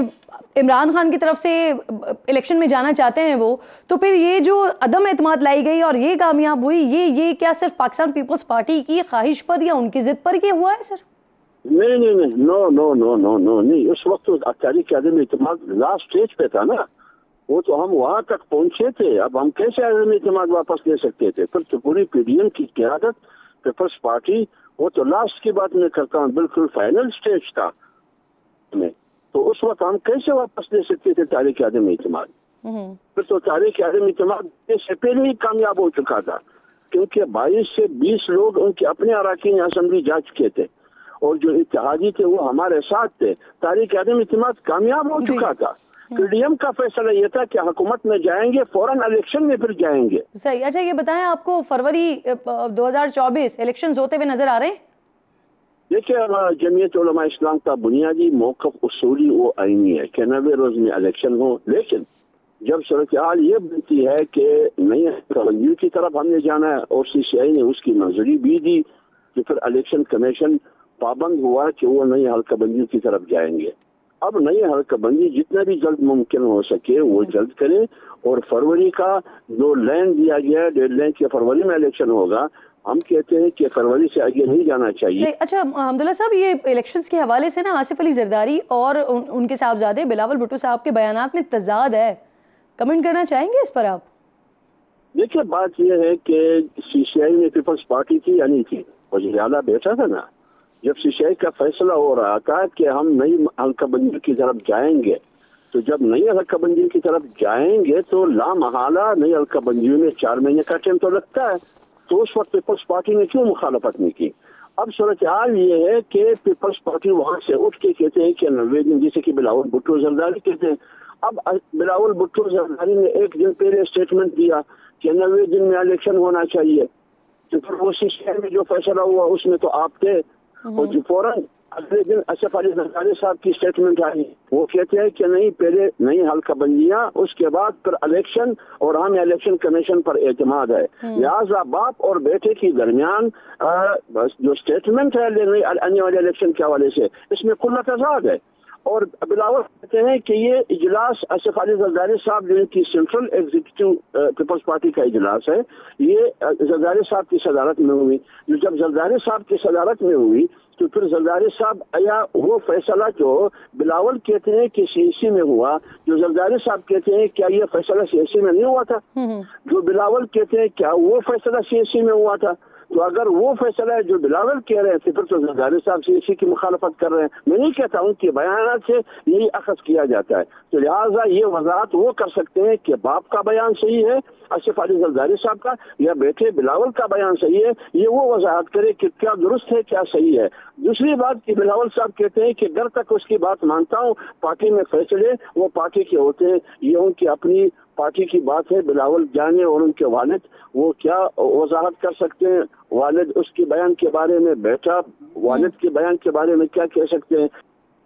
इमरान खान की तरफ से इलेक्शन में जाना चाहते हैं वो, तो फिर ये जो अदम एतमाद लाई गई और ये कामयाब हुई, ये क्या सिर्फ पाकिस्तान पीपल्स पार्टी की ख्वाहिश पर या उनकी जिद पर ये हुआ है सर? नहीं, नो नहीं। उस वक्त तो तारीख आदम इत्तेमाद लास्ट स्टेज पे था ना, वो तो हम वहां तक पहुंचे थे। अब हम कैसे आदम इत्तेमाद वापस ले सकते थे? फिर तो पूरी पीडीएम की क़यादत, पीपल्स पार्टी, वो तो लास्ट की बात मैं करता हूँ, बिल्कुल फाइनल स्टेज था में, तो उस वक्त हम कैसे वापस ले सकते थे तारीख आदम इत्तेमाद? फिर तो तारीख आदम इत्तेमाद से पहले ही कामयाब हो चुका था, क्योंकि 22 से 20 लोग उनके अपने अराकीन असेंबली जा चुके थे और जो इत्तेहादी थे वो हमारे साथ थे। तारीख आदम इत्तेमाद कामयाब हो चुका था। पीडीएम का फैसला ये था कि हुकूमत में जाएंगे, फौरन इलेक्शन में फिर जाएंगे। सही। अच्छा ये बताएं, आपको फरवरी 2024 इलेक्शंस होते हुए नजर आ रहे हैं? देखिए, जमीयत उलमा इस्लाम का बुनियादी मौक़िफ़ उसूली वो आईनी है कि 90 रोज में इलेक्शन हो, लेकिन जब सूरत हाल ये बनती है कि नई हल्का की तरफ हमने जाना है और CCI ने उसकी मंजूरी भी दी, तो फिर इलेक्शन कमीशन पाबंद हुआ कि वो नई हल्का बंदी की तरफ जाएंगे। अब नई हल्का बंदी जितना भी जल्द मुमकिन हो सके वो जल्द करें, और फरवरी का जो लाइन दिया गया, डेडलाइन के फरवरी में इलेक्शन होगा, हम कहते हैं कि फरवरी से आगे नहीं जाना चाहिए। अच्छा अब्दुल्ला साहब, ये इलेक्शंस के हवाले से ना आसिफ अली जरदारी और उनके साहबजादे बिलावल भुट्टो साहब के बयानात में तजाद है, कमेंट करना चाहेंगे इस पर आप? देखिए, बात यह है कि CCI में पीपल्स पार्टी थी या नहीं थी, वज़ीर आला बैठा था ना, जब सीसीआई का फैसला हो रहा था कि हम नई हल्काबंदी की तरफ जाएंगे, तो जब नई हल्काबंदी की तरफ जाएंगे तो लामहला नई हल्काबंदियों में 4 महीने का टाइम तो लगता है। तो उस वक्त पीपल्स पार्टी ने क्यों मुखालफत नहीं की? अब सूरत हाल ये है कि पीपल्स पार्टी वहां से उठ के कहते हैं कि 90 दिन, जैसे कि बिलावल भुट्टो जरदारी कहते हैं। अब बिलावल भुट्टो जरदारी ने एक दिन पहले स्टेटमेंट दिया कि 90 दिन में इलेक्शन होना चाहिए, तो फिर वो सीसीआई में जो फैसला हुआ उसमें तो आप थे। और जो फौरन अगले दिन असफ अली जरदारी साहब की स्टेटमेंट आई, वो कहते हैं कि नहीं, पहले नई हल्काबंदियां, उसके बाद फिर इलेक्शन, और हमें इलेक्शन कमीशन पर एतमाद है। लिहाजा बाप और बेटे के दरमियान जो स्टेटमेंट है आने वाले इलेक्शन के हवाले से, इसमें खुला तजाद है। और बिलावल कहते हैं कि ये इजलास असफ अली जरदारी साहब जिनकी सेंट्रल एग्जीक्यूटिव पीपल्स पार्टी का इजलास है, ये जरदारी साहब की सदारत में हुई। जब जरदारी साहब की सदारत में हुई तो फिर जरदारी साहब आया, वो फैसला जो बिलावल कहते हैं कि सीएसी में हुआ, जो जरदारी साहब कहते हैं क्या ये फैसला सीएसी में नहीं हुआ था? जो बिलावल कहते हैं क्या वो फैसला सीएसी में हुआ था? तो अगर वो फैसला है जो बिलावल कह रहे हैं तो फिर तो जरदारी साहब सीएसी की मुखालफत कर रहे हैं। मैं नहीं कहता हूँ कि बयान से यही अखज़ किया जाता है। तो लिहाजा ये वजाहत वो कर सकते हैं कि बाप का बयान सही है असफ अली जरदारी साहब का, या बेटे बिलावल का बयान सही है, ये वो वजाहत करे कि क्या दुरुस्त है क्या सही है। दूसरी बात कि बिलावल साहब कहते हैं कि घर तक उसकी बात मानता हूँ, पार्टी में फैसले वो पार्टी के होते हैं, ये उनकी अपनी पार्टी की बात है। बिलावल जाने और उनके वालिद वो क्या वजाहत कर सकते हैं, वालिद उसके बयान के बारे में, बेटा वालिद के बयान के बारे में क्या कह सकते हैं।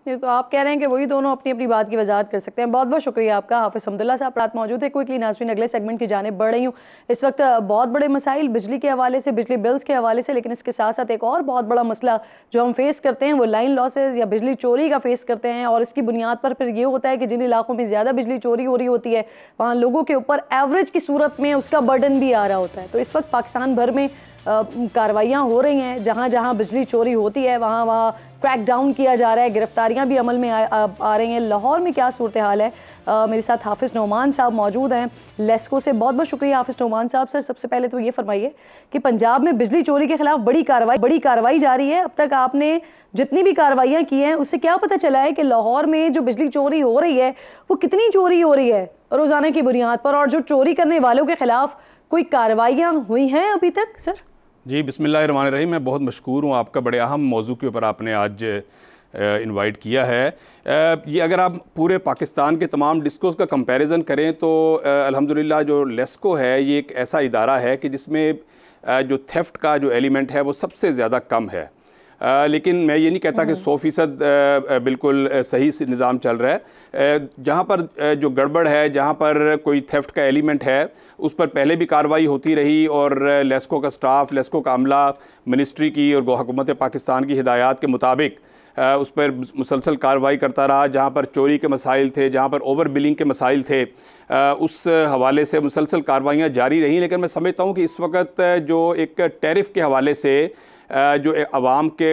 ये तो आप कह रहे हैं कि वही दोनों अपनी अपनी बात की वजाहत कर सकते हैं। बहुत बहुत शुक्रिया आपका। हाफिज अब्दुल्ला साहब रात मौजूद है। क्विकली नाज़रीन अगले सेगमेंट की जानिब बढ़ रही हूँ। इस वक्त बहुत बड़े मसाइल बिजली के हवाले से, बिजली बिल्स के हवाले से, लेकिन इसके साथ साथ एक और बहुत बड़ा मसला जो हम फेस करते हैं वो लाइन लॉसेज या बिजली चोरी का फेस करते हैं। और इसकी बुनियाद पर फिर ये होता है कि जिन इलाकों में ज़्यादा बिजली चोरी हो रही होती है वहाँ लोगों के ऊपर एवरेज की सूरत में उसका बर्डन भी आ रहा होता है। तो इस वक्त पाकिस्तान भर में कार्रवाइयाँ हो रही हैं, जहाँ जहाँ बिजली चोरी होती है वहाँ वहाँ क्रैक डाउन किया जा रहा है, गिरफ्तारियाँ भी अमल में आ रही हैं। लाहौर में क्या सूरत हाल है? मेरे साथ हाफिज नोमान साहब मौजूद हैं लेस्को से। बहुत बहुत शुक्रिया हाफिज नोमान साहब। सर सबसे पहले तो ये फरमाइए कि पंजाब में बिजली चोरी के खिलाफ बड़ी कार्रवाई जारी है। अब तक आपने जितनी भी कार्रवाइयाँ की हैं उससे क्या पता चला है कि लाहौर में जो बिजली चोरी हो रही है वो कितनी चोरी हो रही है रोज़ाना की बुनियाद पर, और जो चोरी करने वालों के खिलाफ कोई कार्रवाइयाँ हुई हैं अभी तक? सर जी बिस्मिल्लाहिर्रहमानिर्रहीम। मैं बहुत मशकूर हूँ आपका, बड़े अहम मौजू के ऊपर आपने आज इनवाइट किया है। ये अगर आप पूरे पाकिस्तान के तमाम डिस्कोस का कंपैरिजन करें तो अल्हम्दुलिल्लाह जो लेस्को है ये एक ऐसा इदारा है कि जिसमें जो थेफ्ट का जो एलिमेंट है वो सबसे ज़्यादा कम है। लेकिन मैं ये नहीं कहता कि 100% बिल्कुल सही से निज़ाम चल रहा है। जहाँ पर जो गड़बड़ है, जहाँ पर कोई थेफ्ट का एलिमेंट है, उस पर पहले भी कार्रवाई होती रही और लेस्को का स्टाफ, लेस्को का अमला मिनिस्ट्री की और हुकूमत पाकिस्तान की हिदायत के मुताबिक उस पर मुसलसल कार्रवाई करता रहा। जहाँ पर चोरी के मसाइल थे, जहाँ पर ओवर बिलिंग के मसाइल थे, उस हवाले से मुसलसल कार्रवाइयाँ जारी रहीं। लेकिन मैं समझता हूँ कि इस वक्त जो एक टैरिफ के हवाले से जो आवाम के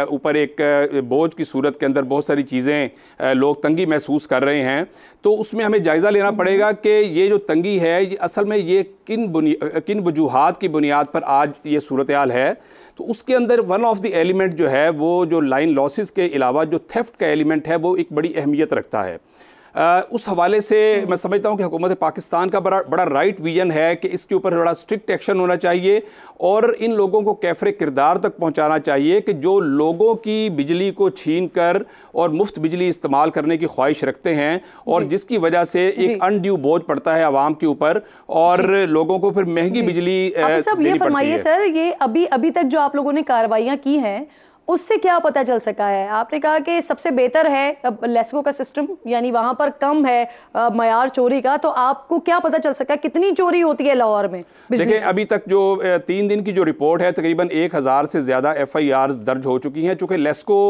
ऊपर एक बोझ की सूरत के अंदर बहुत सारी चीज़ें लोग तंगी महसूस कर रहे हैं, तो उसमें हमें जायज़ा लेना पड़ेगा कि ये जो तंगी है ये असल में ये किन वजूहात की बुनियाद पर आज ये सूरत हाल है। तो उसके अंदर वन ऑफ द एलिमेंट जो है वो जो लाइन लॉसेस के अलावा जो थेफ्ट का एलिमेंट है वो एक बड़ी अहमियत रखता है। उस हवाले से मैं समझता हूँ कि हुकूमत पाकिस्तान का बड़ा राइट विजन है कि इसके ऊपर बड़ा स्ट्रिक्ट एक्शन होना चाहिए और इन लोगों को कैफरे किरदार तक पहुँचाना चाहिए कि जो लोगों की बिजली को छीन कर और मुफ्त बिजली इस्तेमाल करने की ख्वाहिश रखते हैं और जिसकी वजह से एक अनड्यू बोझ पड़ता है आवाम के ऊपर और लोगों को फिर महंगी बिजली ये फरमाइए सर, ये अभी तक जो आप लोगों ने कार्रवाइयाँ की हैं उससे क्या पता चल सका है? आपने कहा कि सबसे बेहतर है लेस्को का सिस्टम, यानी वहां पर कम है मयार चोरी का, तो आपको क्या पता चल सका कितनी चोरी होती है लाहौर में? देखिए अभी तक जो 3 दिन की जो रिपोर्ट है तकरीबन 1000 से ज़्यादा FIRs दर्ज हो चुकी हैं। चूँकि लेस्को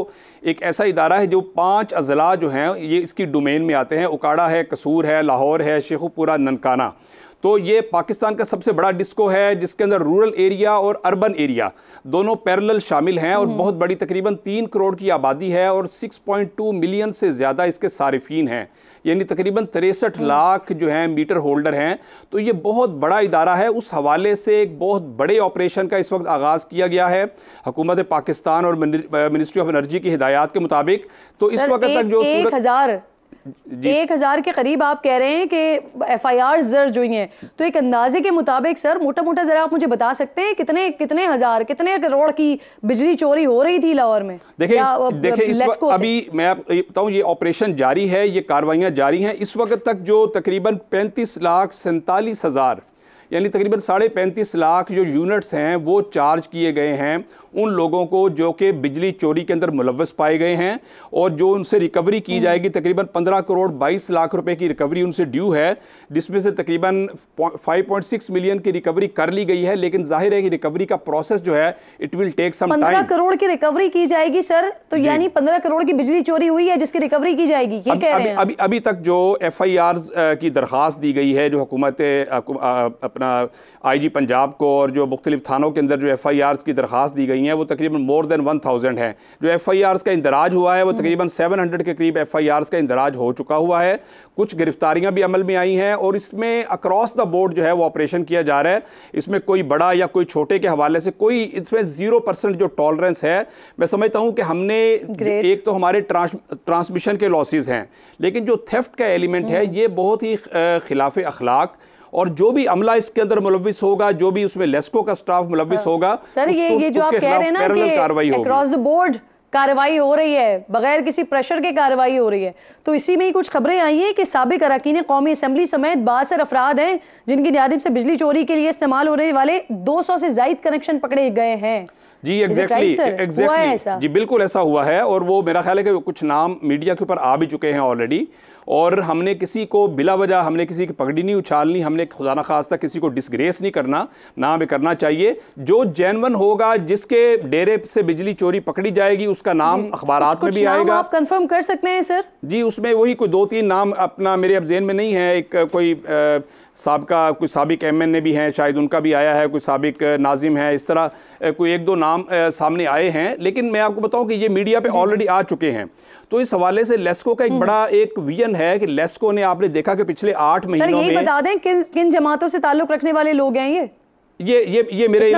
एक ऐसा इदारा है जो 5 अजला जो हैं ये इसकी डोमेन में आते हैं। उकाड़ा है, कसूर है, लाहौर है, शेखुपुरा, ननकाना। तो ये पाकिस्तान का सबसे बड़ा डिस्को है जिसके अंदर रूरल एरिया और अर्बन एरिया दोनों पैरेलल शामिल हैं और बहुत बड़ी तकरीबन 3 करोड़ की आबादी है और 6.2 मिलियन से ज़्यादा इसके सारिफीन हैं, यानी तकरीबन 63 लाख जो हैं मीटर होल्डर हैं। तो ये बहुत बड़ा इदारा है। उस हवाले से एक बहुत बड़े ऑपरेशन का इस वक्त आगाज़ किया गया है हुकूमत पाकिस्तान और मिनिस्ट्री ऑफ एनर्जी की हिदायत के मुताबिक। तो इस वक्त तक जो 1000 के करीब आप कह रहे हैं कि FIR दर्ज हुई हैं, तो एक अंदाजे के मुताबिक सर मोटा मोटा जरा आप मुझे बता सकते हैं कितने हजार कितने करोड़ की बिजली चोरी हो रही थी लाहौर में? देखिए इस वक्त अभी मैं आपको बताऊं, ये ऑपरेशन जारी है, ये कार्रवाइयां जारी हैं। इस वक्त तक जो तकरीबन 35,47,000 यानी तकरीबन 35.5 लाख जो यूनिट्स हैं वो चार्ज किए गए हैं उन लोगों को जो कि बिजली चोरी के अंदर मुलव्वस पाए गए हैं, और जो उनसे रिकवरी की जाएगी तकरीबन 15 करोड़ 22 लाख रुपए की रिकवरी उनसे ड्यू है, जिसमें से तकरीबन 5.6 मिलियन की रिकवरी कर ली गई है। लेकिन जाहिर है कि रिकवरी का प्रोसेस जो है it will take some time. 15 crore की रिकवरी की जाएगी सर, तो यानी 15 करोड़ की बिजली चोरी हुई है जिसकी रिकवरी की जाएगी, ये कह रहे हैं? अभी तक जो FIRs की दरखास्त दी गई है, जो हुकूमत अपना IG पंजाब को और जो मुख्तलिफ थानों के अंदर जो FIRs की दरखास्त दी गई हैं वो तकरीबन मोर देन 1000 है। जो FIRs का इंदराज हुआ है वो तकरीबन 700 के करीब FIRs का इंदराज हो चुका हुआ है। कुछ गिरफ्तारियां भी अमल में आई हैं और इसमें अक्रॉस द बोर्ड जो है वो ऑपरेशन किया जा रहा है। इसमें कोई बड़ा या कोई छोटे के हवाले से कोई इसमें 0% जो टॉलरेंस है। मैं समझता हूं कि हमने एक तो हमारे ट्रांसमिशन के लॉसेस हैं, लेकिन जो थेफ्ट का एलिमेंट है ये बहुत ही खिलाफ अखलाक, और जो भी अमला इसके अंदर मुलव्विस होगा, जो भी उसमें लेस्को का स्टाफ मुलव्विस होगा, सर ये जो आप कह रहे हैं ना कि अक्रॉस द बोर्ड कार्रवाई हो रही है, बगैर किसी प्रेशर के कार्रवाई हो रही है, तो इसी में ही कुछ खबरें आई हैं कि साबिक अरकान कौमी असम्बली समेत 62 अफराद हैं जिनकी जानिब से बिजली चोरी के लिए इस्तेमाल होने वाले 200 से ज्यादा कनेक्शन पकड़े गए हैं। जी एग्जैक्टली जी बिल्कुल ऐसा हुआ है, और वो मेरा ख्याल है कि कुछ नाम मीडिया के ऊपर आ भी चुके हैं ऑलरेडी, और हमने किसी को बिला वजह हमने किसी की पगड़ी नहीं उछालनी, हमने खुदा न खास्ता किसी को डिसग्रेस नहीं करना, ना भी करना चाहिए। जो जेन्युइन होगा, जिसके डेरे से बिजली चोरी पकड़ी जाएगी उसका नाम अखबारात में भी आएगा। आप कंफर्म कर सकते हैं सर? जी उसमें वही कोई 2-3 नाम अपना मेरे अब ज़हन में नहीं है। एक कोई कोई साबिक MN भी हैं, शायद उनका भी आया है, कोई साबिक नाजिम है, इस तरह कोई 1-2 नाम सामने आए हैं। लेकिन मैं आपको बताऊं कि ये मीडिया पे ऑलरेडी आ चुके हैं। तो इस हवाले से लेस्को का एक बड़ा एक विजन है कि लेस्को ने, आपने देखा कि पिछले 8 महीनों में, बता दें किन जमातों से ताल्लुक रखने वाले लोग हैं ये मेरे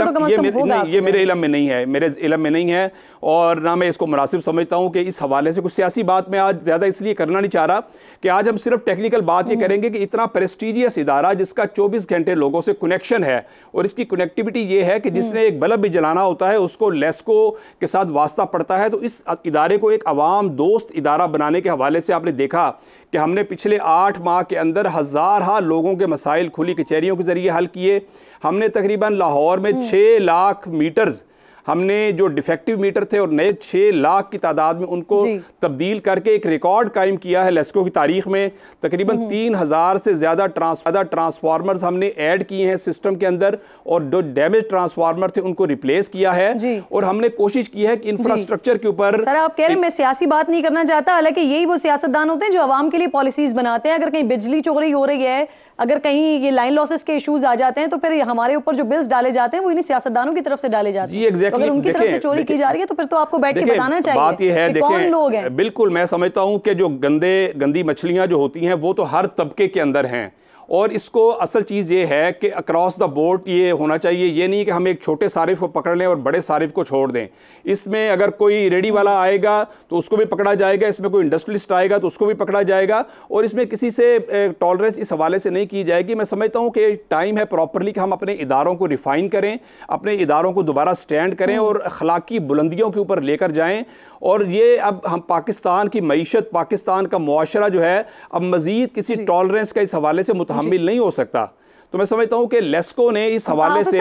इलम में नहीं है, मेरे इलम में नहीं है, और ना मैं इसको मुनासिब समझता हूं कि इस हवाले से कुछ सियासी बात मैं आज ज़्यादा इसलिए करना नहीं चाह रहा कि आज हम सिर्फ टेक्निकल बात ये करेंगे कि इतना प्रेस्टीजियस इदारा जिसका 24 घंटे लोगों से कनेक्शन है, और इसकी कनेक्टिविटी ये है कि जिसने एक बल्ब भी जलाना होता है उसको लेस्को के साथ वास्ता पड़ता है। तो इस इदारे को एक अवाम दोस्त इदारा बनाने के हवाले से आपने देखा कि हमने पिछले 8 माह के अंदर हज़ार लोगों के मसाइल खुली कचहरियों के ज़रिए हल किए। हमने तकरीबन लाहौर में 6 लाख मीटर्स, हमने जो डिफेक्टिव मीटर थे और नए 6 लाख की तादाद में उनको तब्दील करके एक रिकॉर्ड कायम किया है लेस्को की तारीख में। तकरीबन 3000 से ज़्यादा ट्रांसफार्मर्स हमने ऐड किए हैं सिस्टम के अंदर, और जो डैमेज ट्रांसफार्मर थे उनको रिप्लेस किया है, और हमने कोशिश की है कि इंफ्रास्ट्रक्चर के ऊपर। सर आप कह रहे हैं मैं सियासी बात नहीं करना चाहता, हालांकि यही वो सियासतदान होते हैं जो आवाम के लिए पॉलिसीज बनाते हैं। अगर कहीं बिजली चोरी हो रही है, अगर कहीं ये लाइन लॉसेस के इश्यूज आ जाते हैं, तो फिर हमारे ऊपर जो बिल्स डाले जाते हैं वो इन्हीं सियासतदानों की तरफ से डाले जाते हैं। अगर उनकी तरफ से चोरी की जा रही है तो फिर तो आपको बैठ के बताना चाहिए। बात ये है, कौन लोग हैं। बिल्कुल मैं समझता हूं कि जो गंदी मछलियां जो होती हैं वो तो हर तबके के अंदर हैं, और इसको असल चीज़ ये है कि अक्रॉस द बोर्ड ये होना चाहिए। ये नहीं कि हम एक छोटे सारिफ को पकड़ लें और बड़े सारिफ को छोड़ दें। इसमें अगर कोई रेडी वाला आएगा तो उसको भी पकड़ा जाएगा, इसमें कोई इंडस्ट्रियलिस्ट आएगा तो उसको भी पकड़ा जाएगा, और इसमें किसी से टॉलरेंस इस हवाले से नहीं की जाएगी। मैं समझता हूँ कि टाइम है प्रॉपरली कि हम अपने इदारों को रिफ़ाइन करें, अपने इदारों को दोबारा स्टैंड करें और अखलाकी बुलंदियों के ऊपर लेकर जाएँ। और ये अब हम पाकिस्तान की मईशत, पाकिस्तान का मुआशरा जो है अब मज़ीद किसी टॉलरेंस का इस हवाले से मुतहम्मिल नहीं हो सकता। तो मैं समझता हूं कि लेस्को ने इस हवाले से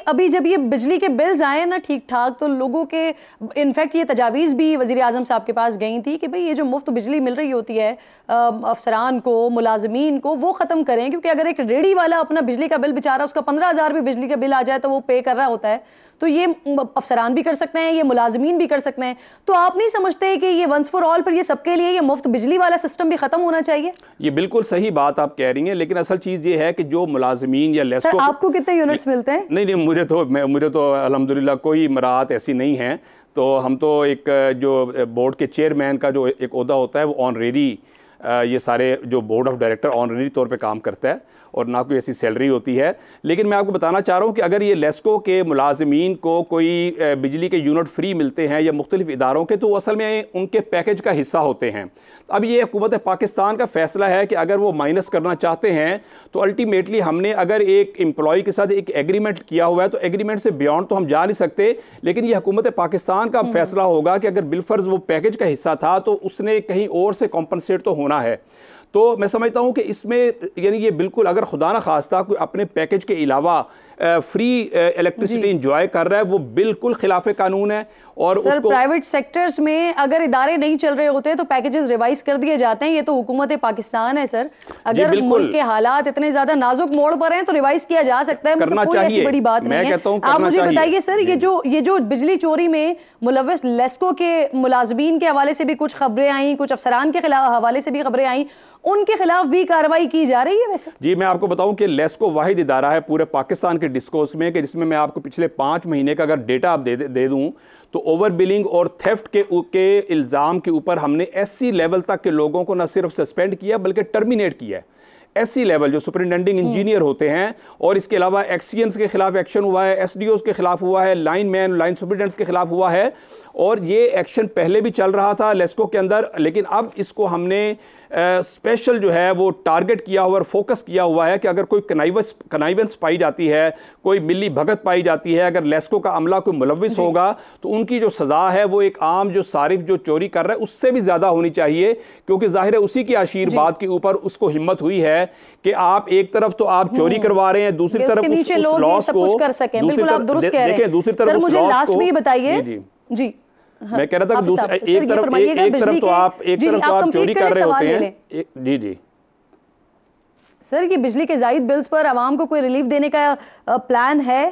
अभी जब ये बिजली के बिल्स आए ना ठीक ठाक, तो लोगों के इनफैक्ट ये तजावीज़ भी वज़ीर आज़म साहब के पास गई थी कि भाई ये जो मुफ्त बिजली मिल रही होती है अफसरान को, मुलाजमीन को, वो ख़त्म करें। क्योंकि अगर एक रेडी वाला अपना बिजली का बिल बेचारा उसका 15,000 भी बिजली का बिल आ जाए तो वो पे कर रहा होता है, तो ये अफसरान भी कर सकते हैं, ये मुलाजमीन भी कर सकते हैं। तो आप नहीं समझते कि ये वंस फॉर ऑल पर ये सबके लिए ये मुफ्त बिजली वाला सिस्टम भी खत्म होना चाहिए? ये बिल्कुल सही बात आप कह रही हैं, लेकिन असल चीज़ ये है कि जो मुलाजमीन या लेस्को, सर आपको कितने यूनिट्स मिलते हैं? नहीं, मुझे तो अल्हम्दुलिल्लाह कोई मराहत ऐसी नहीं है। तो हम तो एक जो बोर्ड के चेयरमैन का जो एक ओहदा होता है वो ऑनरेरी, ये सारे जो बोर्ड ऑफ डायरेक्टर ऑनरेरी तौर पे काम करता है और ना कोई ऐसी सैलरी होती है। लेकिन मैं आपको बताना चाह रहा हूँ कि अगर ये लेस्को के मुलाजमीन को कोई बिजली के यूनिट फ्री मिलते हैं या मुख्तलिफ इदारों के, तो वो असल में उनके पैकेज का हिस्सा होते हैं। अब ये हुकूमत पाकिस्तान का फैसला है कि अगर वो माइनस करना चाहते हैं तो अल्टीमेटली हमने अगर एक एम्प्लॉय के साथ एक एग्रीमेंट किया हुआ है तो एग्रीमेंट से बियॉन्ड तो हम जा नहीं सकते। लेकिन ये हुकूमत पाकिस्तान का फैसला होगा कि अगर बिलफर्ज वो पैकेज का हिस्सा था तो उसने कहीं और से कॉम्पनसेट तो होना है। तो मैं समझता हूं कि इसमें यानी ये बिल्कुल अगर खुदा न खास्ता कोई अपने पैकेज के अलावा फ्री इलेक्ट्रिसिटी इंजॉय कर रहा है, वो बिल्कुल खिलाफ कानून है। और सर उसको प्राइवेट सेक्टर्स में अगर इदारे नहीं चल रहे होते तो पैकेजेस रिवाइज कर दिए जाते हैं। ये तो हुकूमत पाकिस्तान है सर, अगर मुल्क के हालात इतने ज्यादा नाजुक मोड़ पर हैं तो रिवाइज किया जा सकता है, करना कोई चाहिए। ऐसी बड़ी बात नहीं है। आप मुझे बताइए सर, ये जो बिजली चोरी में मुलव्वस लेस्को के मुलाजमीन के हवाले से भी कुछ खबरें आई, कुछ अफसरान के खिलाफ हवाले से भी खबरें आई, उनके खिलाफ भी कार्रवाई की जा रही है वैसे? जी, मैं आपको बताऊं कि लेस्को वाहिद इदारा है पूरे पाकिस्तान के डिस्कोर्स में कि जिसमें मैं आपको पिछले 5 महीने का अगर डेटा आप दे दूं तो ओवर बिलिंग और थेफ्ट के इल्ज़ाम के ऊपर हमने एससी लेवल तक के लोगों को न सिर्फ सस्पेंड किया बल्कि टर्मिनेट किया है। एससी लेवल जो सुपरिटेंडिंग इंजीनियर होते हैं, और इसके अलावा एक्सीएंस के खिलाफ एक्शन हुआ है, एसडीओस के खिलाफ हुआ है, लाइन मैन लाइन सुपरिटेंडेंट्स के खिलाफ हुआ है। और ये एक्शन पहले भी चल रहा था लेस्को के अंदर, लेकिन अब इसको हमने स्पेशल जो है वो टारगेट किया हुआ और फोकस किया हुआ है कि अगर कोई कनाइवेंस पाई जाती है, कोई मिली भगत पाई जाती है, अगर लेस्को का अमला कोई मुलव्विस होगा तो उनकी जो सज़ा है वो एक आम जो सारिफ जो चोरी कर रहा है उससे भी ज़्यादा होनी चाहिए। क्योंकि जाहिर है उसी की आशीर्वाद के ऊपर उसको हिम्मत हुई है कि आप एक तरफ तो आप चोरी करवा रहे हैं, दूसरी तरफ उस लॉस को देखें, दूसरी तरफ उस लॉस को बताइए। जी मैं कह रहा था कि एक तरफ तो आप चोरी कर रहे होते हैं। जी सर, ये बिजली के जायद बिल्स पर आवाम को कोई रिलीफ देने का प्लान है?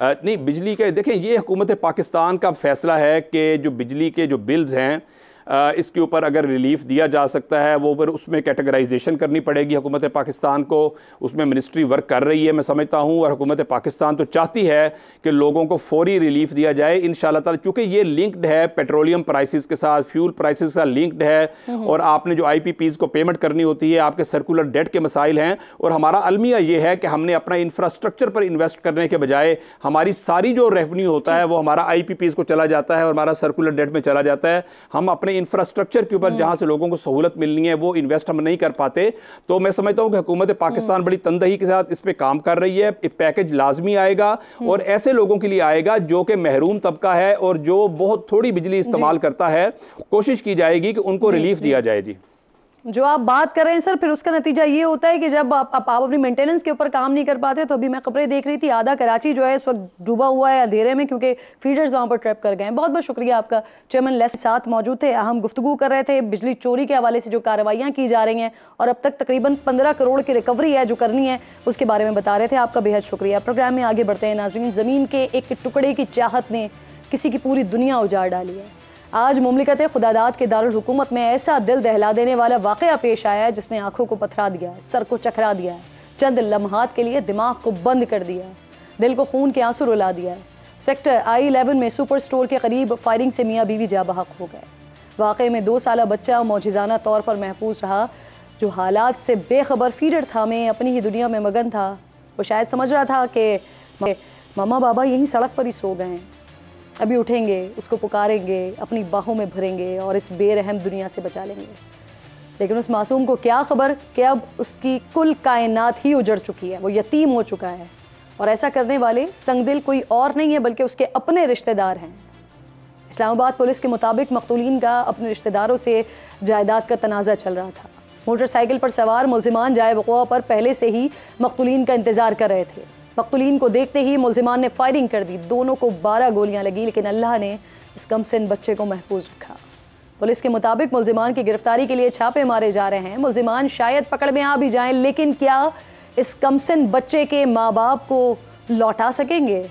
नहीं, बिजली के देखें, ये हुकूमत पाकिस्तान का फैसला है कि जो बिजली के जो बिल्स हैं इसके ऊपर अगर रिलीफ दिया जा सकता है, वो फिर उसमें कैटेगराइजेशन करनी पड़ेगी हुकूमत पाकिस्तान को। उसमें मिनिस्ट्री वर्क कर रही है मैं समझता हूँ, और हुकूमत पाकिस्तान तो चाहती है कि लोगों को फौरी रिलीफ दिया जाए इंशाल्लाह ताला, चूँकि ये लिंक्ड है पेट्रोलियम प्राइसेस के साथ, फ्यूल प्राइसेस के साथ लिंक्ड है। और आपने जो IPPs को पेमेंट करनी होती है, आपके सर्कुलर डेट के मसाइल हैं। और हमारा अलमिया ये है कि हमने अपना इंफ्रास्ट्रक्चर पर इन्वेस्ट करने के बजाय हमारी सारी जो रेवेन्यू होता है वो हमारा IPPs को चला जाता है और हमारा सर्कुलर डेट में चला जाता है। हम अपने इंफ्रास्ट्रक्चर के ऊपर जहां से लोगों को सहूलत मिलनी है वो इन्वेस्ट हम नहीं कर पाते। तो मैं समझता हूं कि हुकूमत पाकिस्तान बड़ी तंदही के साथ इस पे काम कर रही है। पैकेज लाजमी आएगा और ऐसे लोगों के लिए आएगा जो कि महरूम तबका है और जो बहुत थोड़ी बिजली इस्तेमाल करता है। कोशिश की जाएगी कि उनको रिलीफ दिया जाए। जी, जो आप बात कर रहे हैं सर, फिर उसका नतीजा ये होता है कि जब आप अपनी मेंटेनेंस के ऊपर काम नहीं कर पाते। तो अभी मैं खबरें देख रही थी, आधा कराची जो है इस वक्त डूबा हुआ है अंधेरे में क्योंकि फीडर्स वहां पर ट्रैप कर गए हैं। बहुत बहुत शुक्रिया आपका। चेयरमैन लेस साथ मौजूद थे, हम गुफ्तगू कर रहे थे बिजली चोरी के हवाले से जो कार्रवाइयाँ की जा रही हैं और अब तक तकरीबन 15 करोड़ की रिकवरी है जो करनी है उसके बारे में बता रहे थे। आपका बेहद शुक्रिया। प्रोग्राम में आगे बढ़ते हैं नाज़रीन। ज़मीन के एक टुकड़े की चाहत ने किसी की पूरी दुनिया उजाड़ डाली है। आज मुमलिकत खुदादाद के दारुल हुकूमत में ऐसा दिल दहला देने वाला वाक़या पेश आया है जिसने आंखों को पथरा दिया है, सर को चकरा दिया है, चंद लम्हात के लिए दिमाग को बंद कर दिया है, दिल को खून के आंसू रुला दिया है। सेक्टर I-11 में सुपर स्टोर के करीब फायरिंग से मियाँ बीवी जा बहक हो गए। वाक़े में 2 साला बच्चा मौजिज़ाना तौर पर महफूज रहा। जो हालात से बेखबर फीडर था में अपनी ही दुनिया में मगन था, वो शायद समझ रहा था कि मामा बाबा यहीं सड़क पर ही सो गए हैं, अभी उठेंगे, उसको पुकारेंगे, अपनी बाहों में भरेंगे और इस बेरहम दुनिया से बचा लेंगे। लेकिन उस मासूम को क्या खबर कि अब उसकी कुल कायनात ही उजड़ चुकी है, वो यतीम हो चुका है। और ऐसा करने वाले संगदिल कोई और नहीं है बल्कि उसके अपने रिश्तेदार हैं। इस्लामाबाद पुलिस के मुताबिक मकतूलीन का अपने रिश्तेदारों से जायदाद का तनाज़ा चल रहा था। मोटरसाइकिल पर सवार मुल्जिमान जाए वक़ुआ पर पहले से ही मकतूलीन का इंतज़ार कर रहे थे। मकतूलीन को देखते ही मुल्जिमान ने फायरिंग कर दी। दोनों को 12 गोलियां लगी, लेकिन अल्लाह ने इस कमसिन बच्चे को महफूज रखा। पुलिस के मुताबिक मुल्जिमान की गिरफ्तारी के लिए छापे मारे जा रहे हैं। मुल्जिमान शायद पकड़ में आ भी जाएं, लेकिन क्या इस कमसिन बच्चे के माँ बाप को लौटा सकेंगे?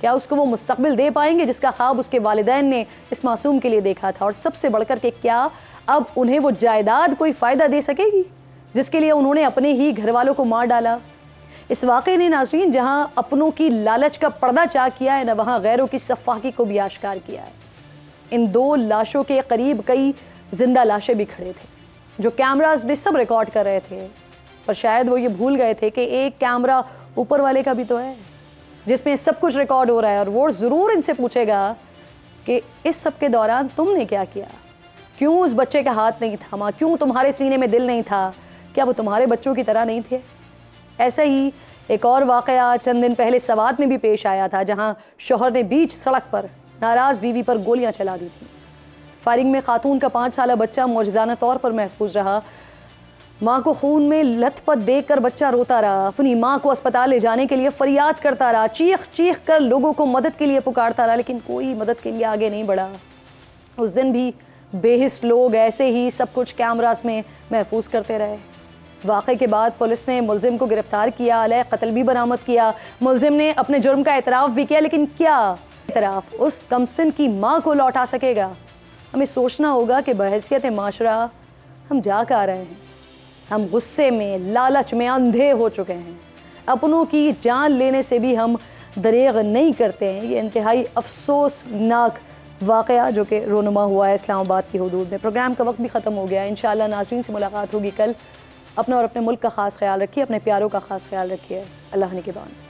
क्या उसको वो मुस्तकबिल दे पाएंगे जिसका ख्वाब उसके वालिदैन ने इस मासूम के लिए देखा था? और सबसे बढ़कर के क्या अब उन्हें वो जायदाद कोई फ़ायदा दे सकेगी जिसके लिए उन्होंने अपने ही घर वालों को मार डाला? इस वाक़े ने नाज़रीन जहाँ अपनों की लालच का पर्दा चाक किया है, न वहाँ गैरों की सफ़ाकी को भी आश्कार किया है। इन 2 लाशों के करीब कई जिंदा लाशें भी खड़े थे जो कैमराज में सब रिकॉर्ड कर रहे थे, पर शायद वो ये भूल गए थे कि एक कैमरा ऊपर वाले का भी तो है जिसमें सब कुछ रिकॉर्ड हो रहा है, और वो ज़रूर इनसे पूछेगा कि इस सब के दौरान तुमने क्या किया, क्यों उस बच्चे का हाथ नहीं थामा, क्यों तुम्हारे सीने में दिल नहीं था, क्या वो तुम्हारे बच्चों की तरह नहीं थे? ऐसा ही एक और वाक़या चंद दिन पहले सवात में भी पेश आया था, जहां शौहर ने बीच सड़क पर नाराज़ बीवी पर गोलियां चला दी थी। फायरिंग में खातून का 5 साला बच्चा मौजज़ाना तौर पर महफूज रहा। माँ को खून में लथपथ देखकर बच्चा रोता रहा, अपनी माँ को अस्पताल ले जाने के लिए फरियाद करता रहा, चीख चीख कर लोगों को मदद के लिए पुकारता रहा, लेकिन कोई मदद के लिए आगे नहीं बढ़ा। उस दिन भी बेहिस लोग ऐसे ही सब कुछ कैमरास में महफूज करते रहे। वाक़े के बाद पुलिस ने मुलजिम को गिरफ्तार किया, अलह कत्ल भी बरामद किया। मुलजिम ने अपने जुर्म का एतराफ़ भी किया, लेकिन क्या एतराफ़ उस कमसिन की माँ को लौटा सकेगा? हमें सोचना होगा कि बहैसियत माशरा हम जा कर रहे हैं। हम गुस्से में, लालच में अंधे हो चुके हैं। अपनों की जान लेने से भी हम दरेग नहीं करते हैं। ये इंतहाई अफसोसनाक वाक़या जो कि रोनुमा हुआ है इस्लामाबाद की हुदूद में। प्रोग्राम का वक्त भी ख़त्म हो गया है। इंशाअल्लाह नाज़रीन से मुलाकात होगी कल। अपना और अपने मुल्क का ख़ास ख्याल रखिए, अपने प्यारों का ख़ास ख्याल रखिए। अल्लाह निगहबान।